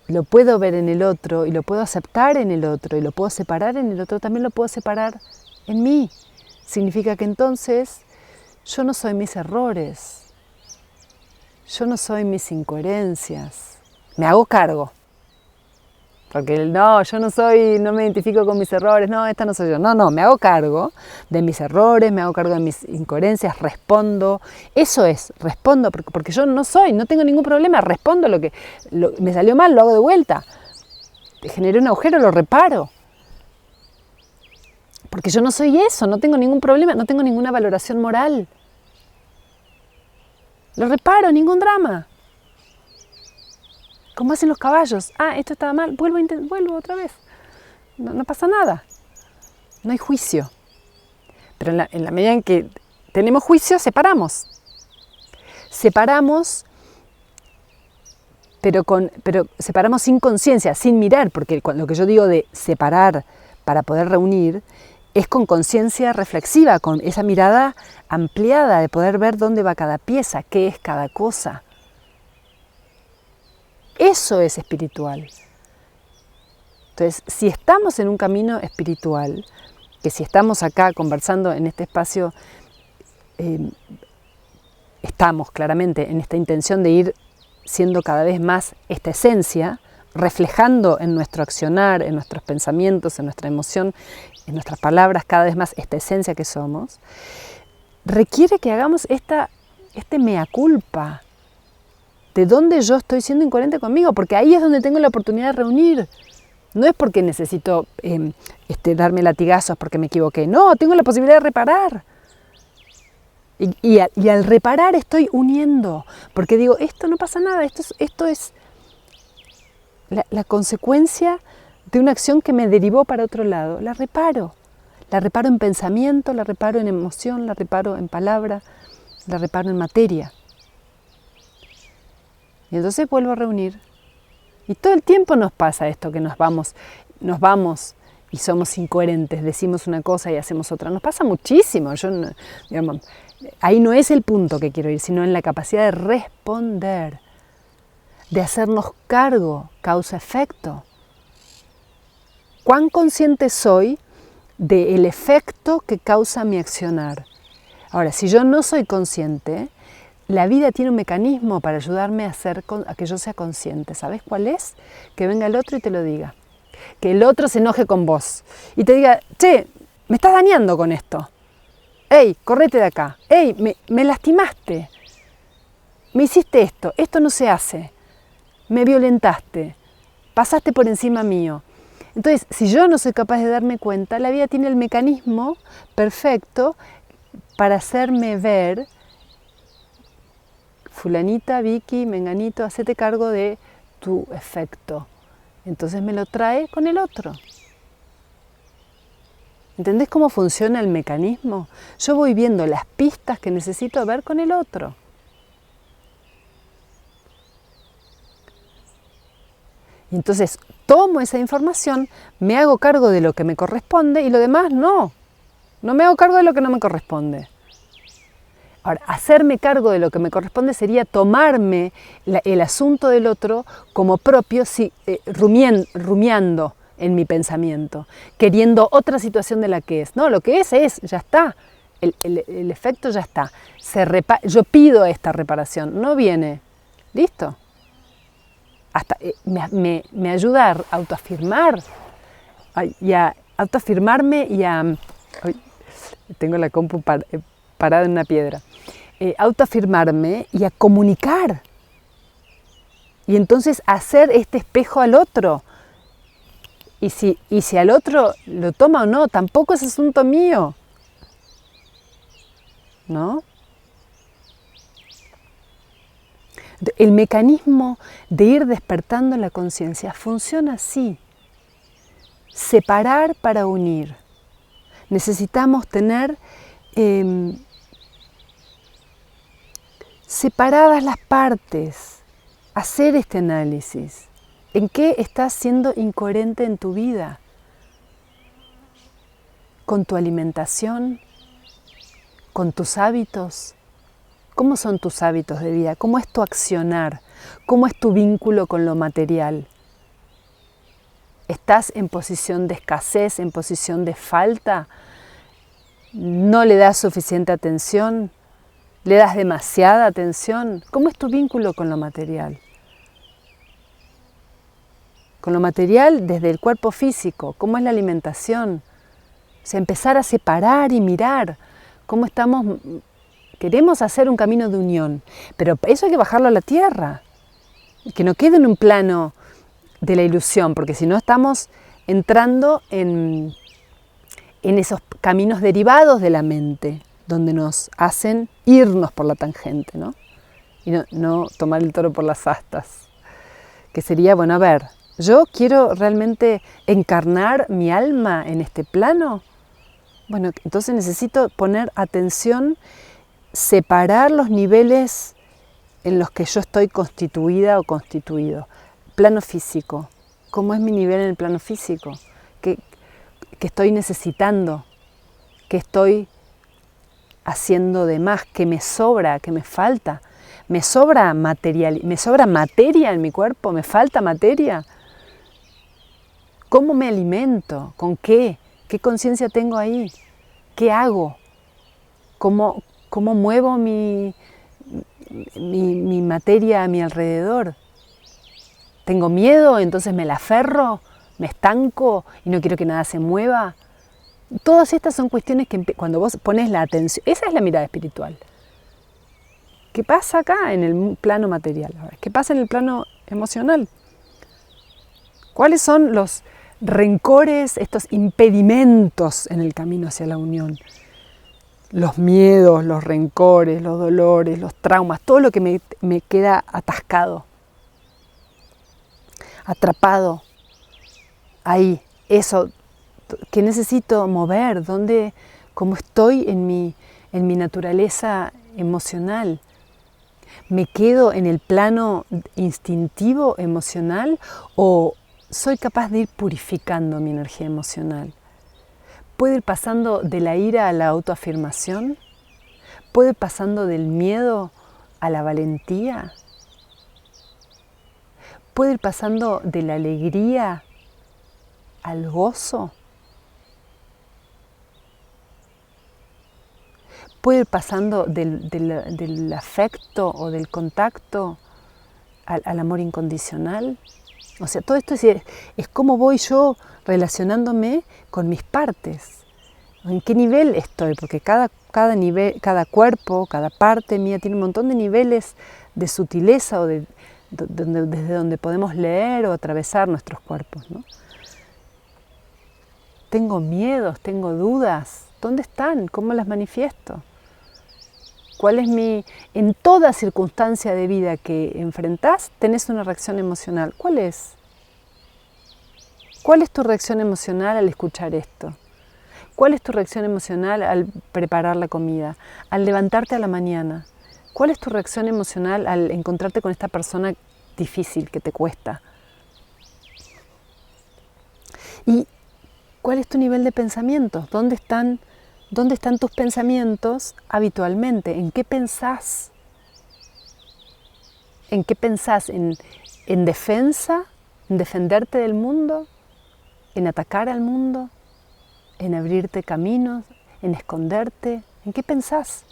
lo puedo ver en el otro y lo puedo aceptar en el otro y lo puedo separar en el otro, también lo puedo separar en mí. Significa que entonces yo no soy mis errores, yo no soy mis incoherencias, me hago cargo. Porque no, yo no me identifico con mis errores, no, esta no soy yo. No, me hago cargo de mis errores, me hago cargo de mis incoherencias, respondo. Eso es, respondo, porque yo no tengo ningún problema, respondo me salió mal, lo hago de vuelta. Generé un agujero, lo reparo. Porque yo no soy eso, no tengo ningún problema, no tengo ninguna valoración moral. Lo reparo, ningún drama. Como hacen los caballos. Esto estaba mal, vuelvo otra vez. No pasa nada. No hay juicio. Pero en la medida en que tenemos juicio, separamos. Separamos, pero separamos sin conciencia, sin mirar, porque lo que yo digo de separar para poder reunir es con conciencia reflexiva, con esa mirada ampliada de poder ver dónde va cada pieza, qué es cada cosa. Eso es espiritual. Entonces, si estamos en un camino espiritual, que si estamos acá conversando en este espacio, estamos claramente en esta intención de ir siendo cada vez más esta esencia, reflejando en nuestro accionar, en nuestros pensamientos, en nuestra emoción, en nuestras palabras, cada vez más esta esencia que somos, requiere que hagamos este mea culpa, de dónde yo estoy siendo incoherente conmigo, porque ahí es donde tengo la oportunidad de reunir. No es porque necesito darme latigazos porque me equivoqué, no, tengo la posibilidad de reparar. Y al reparar estoy uniendo, porque digo, esto no pasa nada, esto es la consecuencia de una acción que me derivó para otro lado. La reparo en pensamiento, la reparo en emoción, la reparo en palabra, la reparo en materia. Y entonces vuelvo a reunir. Y todo el tiempo nos pasa esto, que nos vamos y somos incoherentes, decimos una cosa y hacemos otra. Nos pasa muchísimo. Ahí no es el punto que quiero ir, sino en la capacidad de responder, de hacernos cargo, causa-efecto. ¿Cuán consciente soy del efecto que causa mi accionar? Ahora, si yo no soy consciente, la vida tiene un mecanismo para ayudarme a que yo sea consciente. ¿Sabes cuál es? Que venga el otro y te lo diga. Que el otro se enoje con vos y te diga, che, me estás dañando con esto. Ey, correte de acá. Ey, me lastimaste. Me hiciste esto no se hace. Me violentaste. Pasaste por encima mío. Entonces, si yo no soy capaz de darme cuenta, la vida tiene el mecanismo perfecto para hacerme ver, fulanita, Vicky, menganito, hacete cargo de tu efecto. Entonces me lo trae con el otro. ¿Entendés cómo funciona el mecanismo? Yo voy viendo las pistas que necesito ver con el otro. Y entonces tomo esa información, me hago cargo de lo que me corresponde y lo demás no. No me hago cargo de lo que no me corresponde. Ahora, hacerme cargo de lo que me corresponde sería tomarme el asunto del otro como propio, rumiando en mi pensamiento, queriendo otra situación de la que es. No, lo que es, ya está. El efecto ya está. Yo pido esta reparación, no viene. ¿Listo? Hasta me ayuda a autoafirmar y a autoafirmarme y a tengo la compu parada en una piedra. Autoafirmarme y a comunicar. Y entonces hacer este espejo al otro. Y si al otro lo toma o no, tampoco es asunto mío. ¿No? El mecanismo de ir despertando la conciencia funciona así. Separar para unir. Necesitamos tener separadas las partes, hacer este análisis. ¿En qué estás siendo incoherente en tu vida? ¿Con tu alimentación? ¿Con tus hábitos? ¿Cómo son tus hábitos de vida? ¿Cómo es tu accionar? ¿Cómo es tu vínculo con lo material? ¿Estás en posición de escasez, en posición de falta? ¿No le das suficiente atención? ¿Le das demasiada atención? ¿Cómo es tu vínculo con lo material? Con lo material desde el cuerpo físico, ¿cómo es la alimentación? O sea, empezar a separar y mirar cómo estamos. Queremos hacer un camino de unión, pero eso hay que bajarlo a la tierra, que no quede en un plano de la ilusión, porque si no estamos entrando en esos caminos derivados de la mente, donde nos hacen irnos por la tangente, ¿no? Y no tomar el toro por las astas, que sería, bueno, a ver, ¿yo quiero realmente encarnar mi alma en este plano? Bueno, entonces necesito poner atención, separar los niveles en los que yo estoy constituida o constituido. Plano físico. ¿Cómo es mi nivel en el plano físico? ¿Qué estoy necesitando? ¿Qué estoy haciendo de más? ¿Qué me sobra? ¿Qué me falta? ¿Me sobra material? ¿Me sobra materia en mi cuerpo? ¿Me falta materia? ¿Cómo me alimento? ¿Con qué? ¿Qué conciencia tengo ahí? ¿Qué hago? ¿Cómo muevo mi materia a mi alrededor? ¿Tengo miedo? Entonces me la aferro, me estanco y no quiero que nada se mueva. Todas estas son cuestiones que cuando vos pones la atención, esa es la mirada espiritual. ¿Qué pasa acá en el plano material? ¿Qué pasa en el plano emocional? ¿Cuáles son los rencores, estos impedimentos en el camino hacia la unión? Los miedos, los rencores, los dolores, los traumas, todo lo que me queda atascado, atrapado, ahí, eso que necesito mover, cómo estoy en mi naturaleza emocional. ¿Me quedo en el plano instintivo emocional o soy capaz de ir purificando mi energía emocional? ¿Puedo ir pasando de la ira a la autoafirmación? ¿Puedo ir pasando del miedo a la valentía? ¿Puedo ir pasando de la alegría al gozo? ¿Puedo ir pasando del afecto o del contacto al amor incondicional? O sea, todo esto es cómo voy yo relacionándome con mis partes. ¿En qué nivel estoy? Porque cada nivel, cada cuerpo, cada parte mía tiene un montón de niveles de sutileza o desde donde podemos leer o atravesar nuestros cuerpos, ¿no? Tengo miedos, tengo dudas. ¿Dónde están? ¿Cómo las manifiesto? ¿Cuál es en toda circunstancia de vida que enfrentás, tenés una reacción emocional? ¿Cuál es? ¿Cuál es tu reacción emocional al escuchar esto? ¿Cuál es tu reacción emocional al preparar la comida? Al levantarte a la mañana. ¿Cuál es tu reacción emocional al encontrarte con esta persona difícil que te cuesta? ¿Y cuál es tu nivel de pensamientos? ¿Dónde están tus pensamientos habitualmente? ¿En qué pensás? ¿En qué pensás? ¿En defensa? ¿En defenderte del mundo? ¿En atacar al mundo? ¿En abrirte caminos? ¿En esconderte? ¿En qué pensás?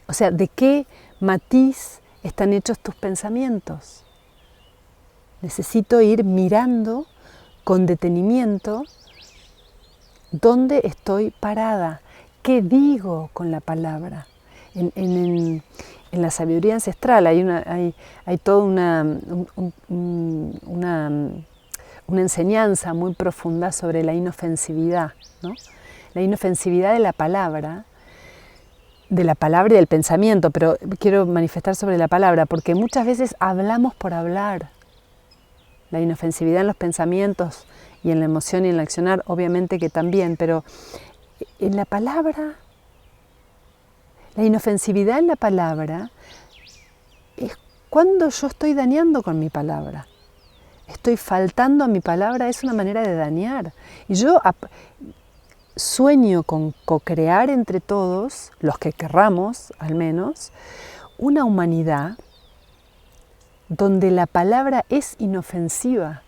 O sea, ¿de qué matiz están hechos tus pensamientos? Necesito ir mirando con detenimiento dónde estoy parada, qué digo con la palabra. En la sabiduría ancestral hay toda una enseñanza muy profunda sobre la inofensividad, ¿no? La inofensividad de la palabra y del pensamiento, pero quiero manifestar sobre la palabra, porque muchas veces hablamos por hablar. La inofensividad en los pensamientos y en la emoción y en el accionar, obviamente que también, pero en la palabra, la inofensividad en la palabra es cuando yo estoy dañando con mi palabra. Estoy faltando a mi palabra, es una manera de dañar. Y yo sueño con co-crear entre todos, los que querramos al menos, una humanidad donde la palabra es inofensiva,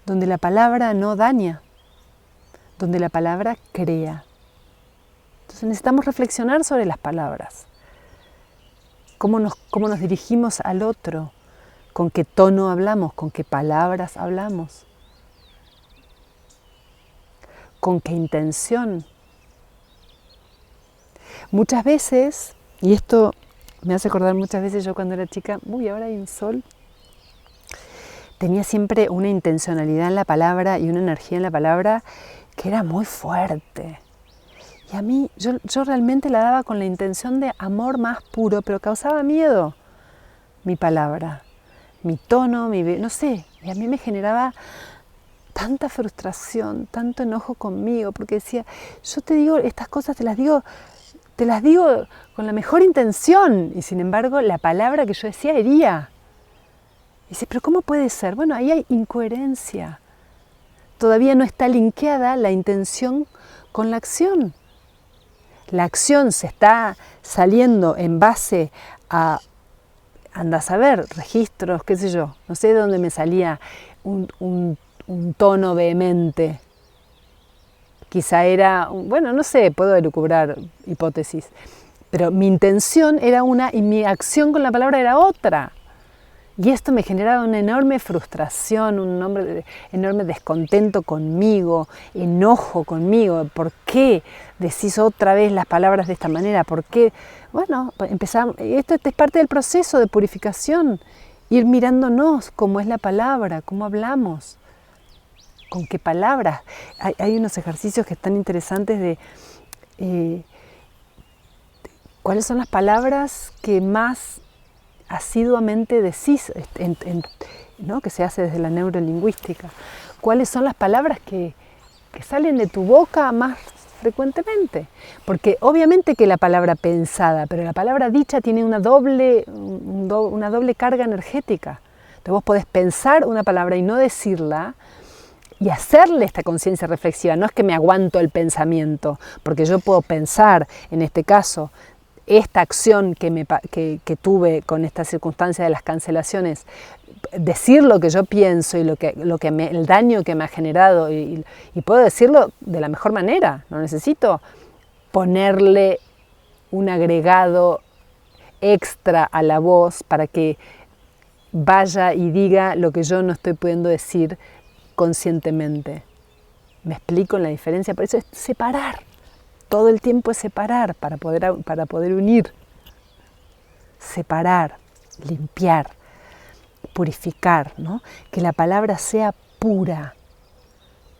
donde la palabra no daña, donde la palabra crea. Entonces necesitamos reflexionar sobre las palabras, cómo nos dirigimos al otro, con qué tono hablamos, con qué palabras hablamos, con qué intención. Muchas veces, y esto me hace acordar muchas veces yo cuando era chica, ahora hay un sol, tenía siempre una intencionalidad en la palabra y una energía en la palabra que era muy fuerte. Y a mí, yo realmente la daba con la intención de amor más puro, pero causaba miedo mi palabra, mi tono, no sé, y a mí me generaba tanta frustración, tanto enojo conmigo, porque decía, yo te digo estas cosas, te las digo con la mejor intención, y sin embargo la palabra que yo decía hería. Y dice, pero ¿cómo puede ser? Bueno, ahí hay incoherencia. Todavía no está linkeada la intención con la acción. La acción se está saliendo en base a, anda a saber, registros, qué sé yo, no sé de dónde me salía un tono vehemente. Quizá era, no sé, puedo elucubrar hipótesis, pero mi intención era una y mi acción con la palabra era otra. Y esto me generaba una enorme frustración, un enorme descontento conmigo, enojo conmigo. ¿Por qué decís otra vez las palabras de esta manera? ¿Por qué? Bueno, empezamos, esto es parte del proceso de purificación, ir mirándonos cómo es la palabra, cómo hablamos, con qué palabras. Hay unos ejercicios que están interesantes de cuáles son las palabras que más asiduamente decís, ¿no? Que se hace desde la neurolingüística. ¿Cuáles son las palabras que salen de tu boca más frecuentemente? Porque obviamente que la palabra pensada, pero la palabra dicha tiene una doble carga energética. Entonces vos podés pensar una palabra y no decirla, y hacerle esta conciencia reflexiva. No es que me aguanto el pensamiento, porque yo puedo pensar, en este caso, esta acción que tuve con esta circunstancia de las cancelaciones, decir lo que yo pienso y el daño que me ha generado, y puedo decirlo de la mejor manera. No necesito ponerle un agregado extra a la voz para que vaya y diga lo que yo no estoy pudiendo decir conscientemente. ¿Me explico en la diferencia? Por eso es separar. Todo el tiempo es separar para poder unir. Separar, limpiar, purificar, ¿no? Que la palabra sea pura.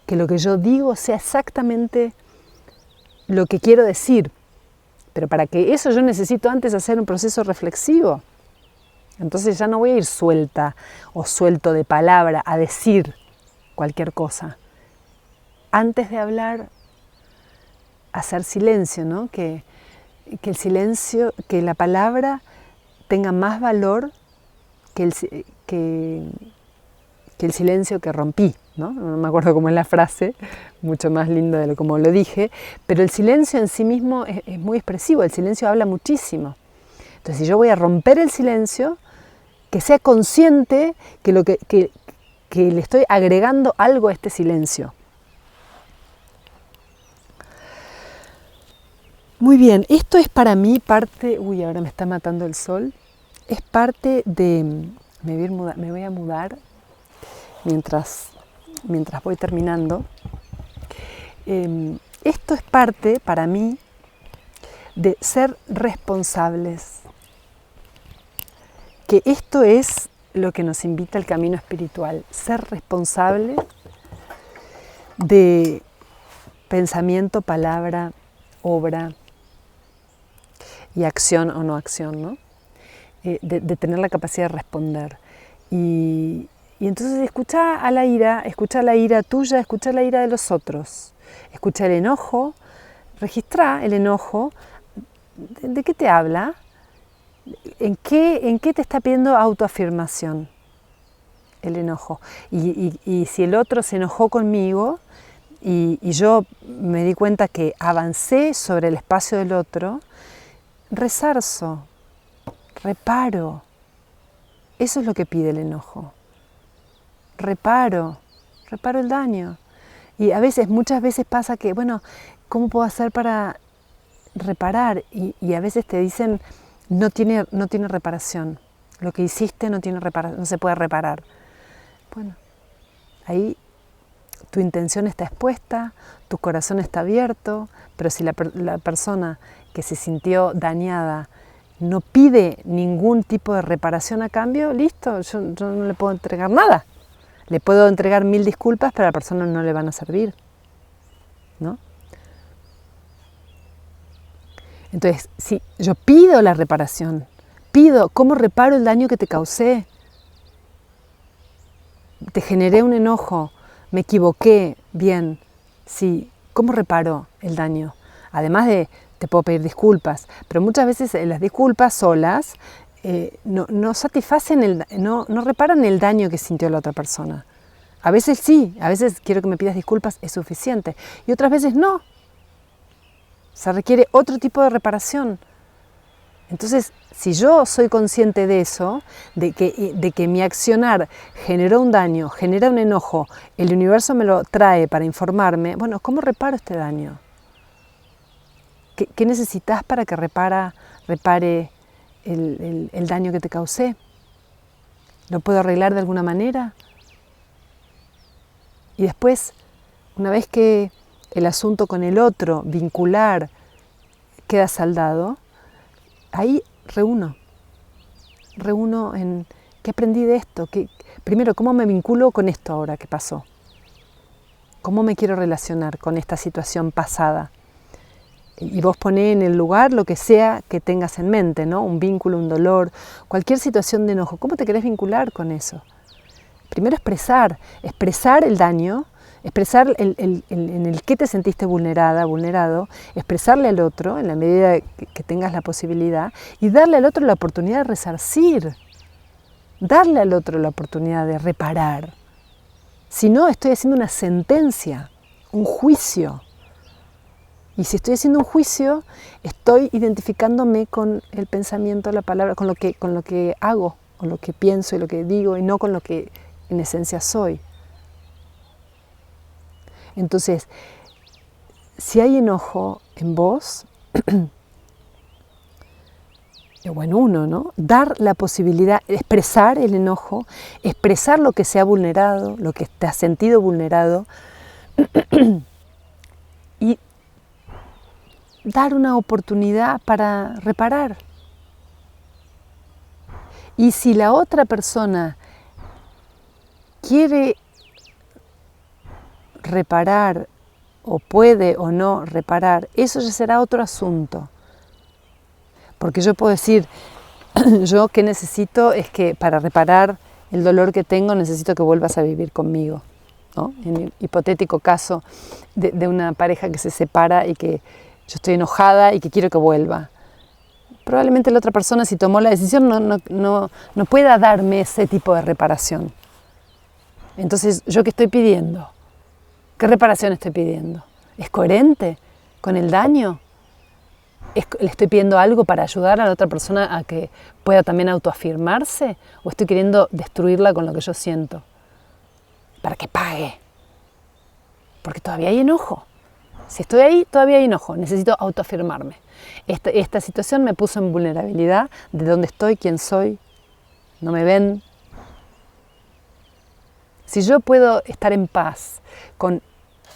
Que lo que yo digo sea exactamente lo que quiero decir. Pero para que eso yo necesito antes hacer un proceso reflexivo. Entonces ya no voy a ir suelta o suelto de palabra a decir cualquier cosa. Antes de hablar, hacer silencio, ¿no? Que el silencio, que la palabra tenga más valor que el silencio que rompí, ¿no? No me acuerdo cómo es la frase, mucho más lindo de como lo dije, pero el silencio en sí mismo es muy expresivo, el silencio habla muchísimo. Entonces, si yo voy a romper el silencio, que sea consciente que le estoy agregando algo a este silencio. Muy bien, esto es para mí parte, ahora me está matando el sol, es parte de, me voy a mudar mientras voy terminando, esto es parte, para mí, de ser responsables. Que esto es lo que nos invita al camino espiritual, ser responsable de pensamiento, palabra, obra y acción o no acción, ¿no? De tener la capacidad de responder. Y entonces escucha la ira tuya, escucha la ira de los otros, escucha el enojo, registra el enojo. ¿De qué te habla? ¿En qué te está pidiendo autoafirmación el enojo? Y si el otro se enojó conmigo y yo me di cuenta que avancé sobre el espacio del otro, resarzo, reparo. Eso es lo que pide el enojo. Reparo el daño. Y muchas veces pasa que, bueno, ¿cómo puedo hacer para reparar? Y a veces te dicen, no tiene reparación. Lo que hiciste no tiene reparación, no se puede reparar. Bueno, ahí tu intención está expuesta, tu corazón está abierto, pero si la persona que se sintió dañada no pide ningún tipo de reparación a cambio, listo, yo no le puedo entregar nada. Le puedo entregar 1000 disculpas, pero a la persona no le van a servir, ¿no? Entonces, si yo pido la reparación, pido cómo reparo el daño que te causé, te generé un enojo, me equivoqué, bien, sí, ¿cómo reparo el daño? Además de, te puedo pedir disculpas, pero muchas veces las disculpas solas no satisfacen, no reparan el daño que sintió la otra persona. A veces sí, a veces quiero que me pidas disculpas, es suficiente, y otras veces no. Se requiere otro tipo de reparación. Entonces, si yo soy consciente de eso, de que mi accionar generó un daño, genera un enojo, el universo me lo trae para informarme, bueno, ¿cómo reparo este daño? ¿Qué necesitas para que repare el daño que te causé? ¿Lo puedo arreglar de alguna manera? Y después, una vez que el asunto con el otro, vincular, queda saldado, ahí reúno en qué aprendí de esto, primero, cómo me vinculo con esto ahora que pasó, cómo me quiero relacionar con esta situación pasada. Y vos poné en el lugar lo que sea que tengas en mente, ¿no? Un vínculo, un dolor, cualquier situación de enojo. ¿Cómo te querés vincular con eso? Primero expresar el daño, expresar en el que te sentiste vulnerado, expresarle al otro en la medida que tengas la posibilidad y darle al otro la oportunidad de resarcir, darle al otro la oportunidad de reparar. Si no, estoy haciendo una sentencia, un juicio. Y si estoy haciendo un juicio, estoy identificándome con el pensamiento, la palabra, con lo que hago, con lo que pienso y lo que digo, y no con lo que en esencia soy. Entonces, si hay enojo en vos, o en uno, ¿no? Dar la posibilidad, expresar el enojo, expresar lo que se ha vulnerado, lo que te has sentido vulnerado, y dar una oportunidad para reparar. Y si la otra persona quiere reparar o puede o no reparar, eso ya será otro asunto. Porque yo puedo decir, yo que necesito es que para reparar el dolor que tengo necesito que vuelvas a vivir conmigo, ¿no? En el hipotético caso de una pareja que se separa y que yo estoy enojada y que quiero que vuelva. Probablemente la otra persona, si tomó la decisión, no pueda darme ese tipo de reparación. Entonces, ¿yo qué estoy pidiendo? ¿Qué reparación estoy pidiendo? ¿Es coherente con el daño? ¿Le estoy pidiendo algo para ayudar a la otra persona a que pueda también autoafirmarse? ¿O estoy queriendo destruirla con lo que yo siento? Para que pague. Porque todavía hay enojo. Si estoy ahí, todavía hay enojo. Necesito autoafirmarme. Esta situación me puso en vulnerabilidad de dónde estoy, quién soy. No me ven. Si yo puedo estar en paz con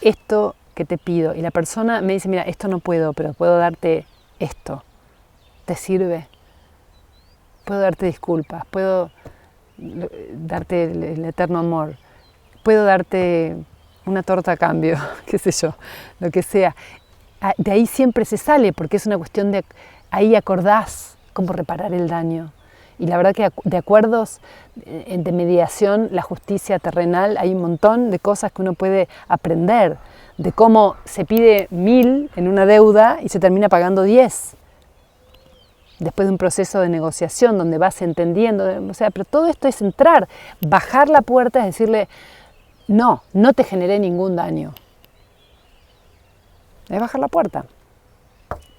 esto que te pido y la persona me dice, mira, esto no puedo, pero puedo darte esto, ¿te sirve? Puedo darte disculpas, puedo darte el eterno amor, puedo darte una torta a cambio, qué sé yo, lo que sea. De ahí siempre se sale, porque es una cuestión de, ahí acordás cómo reparar el daño. Y la verdad que de acuerdos de mediación, la justicia terrenal, hay un montón de cosas que uno puede aprender, de cómo se pide 1000 en una deuda y se termina pagando 10. Después de un proceso de negociación donde vas entendiendo, o sea, pero todo esto es entrar, bajar la puerta, es decirle, no, no te generé ningún daño. Es bajar la puerta.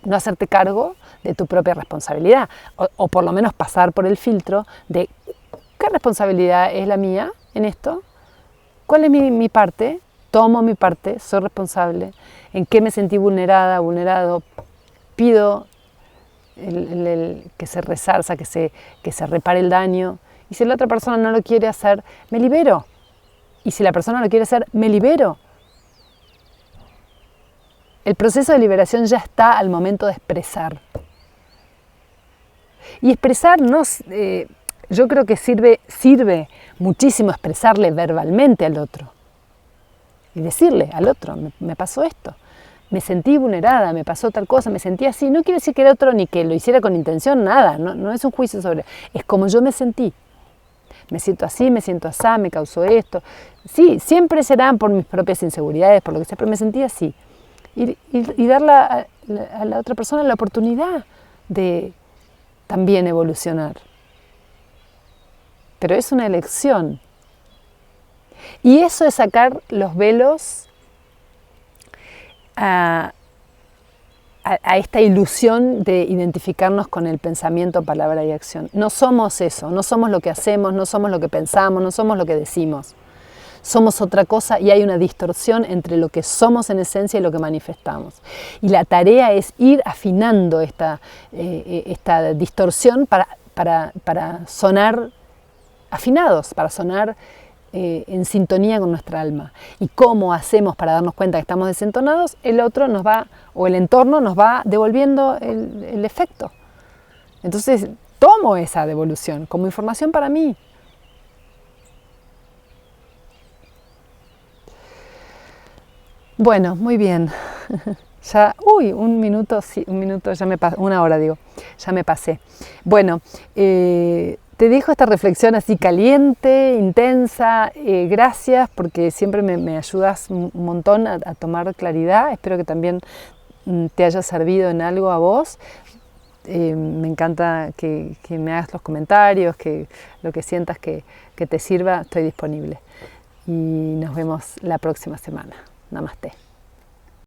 No hacerte cargo de tu propia responsabilidad, o por lo menos pasar por el filtro de qué responsabilidad es la mía en esto, cuál es mi parte, tomo mi parte, soy responsable, en qué me sentí vulnerada, vulnerado, pido que se resarza, que se repare el daño, y si la otra persona no lo quiere hacer, me libero, y si la persona lo quiere hacer, me libero. El proceso de liberación ya está al momento de expresar. Y expresar, yo creo que sirve muchísimo expresarle verbalmente al otro. Y decirle al otro, me pasó esto, me sentí vulnerada, me pasó tal cosa, me sentí así. No quiere decir que el otro ni que lo hiciera con intención, nada, no es un juicio sobre. Es como yo me sentí. Me siento así, me siento asá, me causó esto. Sí, siempre serán por mis propias inseguridades, por lo que sea, pero me sentí así. Y darle a la otra persona la oportunidad de también evolucionar. Pero es una elección. Y eso es sacar los velos a esta ilusión de identificarnos con el pensamiento, palabra y acción. No somos eso, no somos lo que hacemos, no somos lo que pensamos, no somos lo que decimos. Somos otra cosa y hay una distorsión entre lo que somos en esencia y lo que manifestamos. Y la tarea es ir afinando esta distorsión para sonar afinados, para sonar en sintonía con nuestra alma. ¿Y cómo hacemos para darnos cuenta que estamos desentonados? El otro nos va, o el entorno nos va devolviendo el efecto. Entonces tomo esa devolución como información para mí. Bueno, muy bien. Ya, un minuto, ya me pasé, una hora digo, ya me pasé. Bueno, te dejo esta reflexión así caliente, intensa. Gracias porque siempre me ayudas un montón a tomar claridad. Espero que también te haya servido en algo a vos. Me encanta que me hagas los comentarios, que lo que sientas que te sirva, estoy disponible. Y nos vemos la próxima semana. Namaste.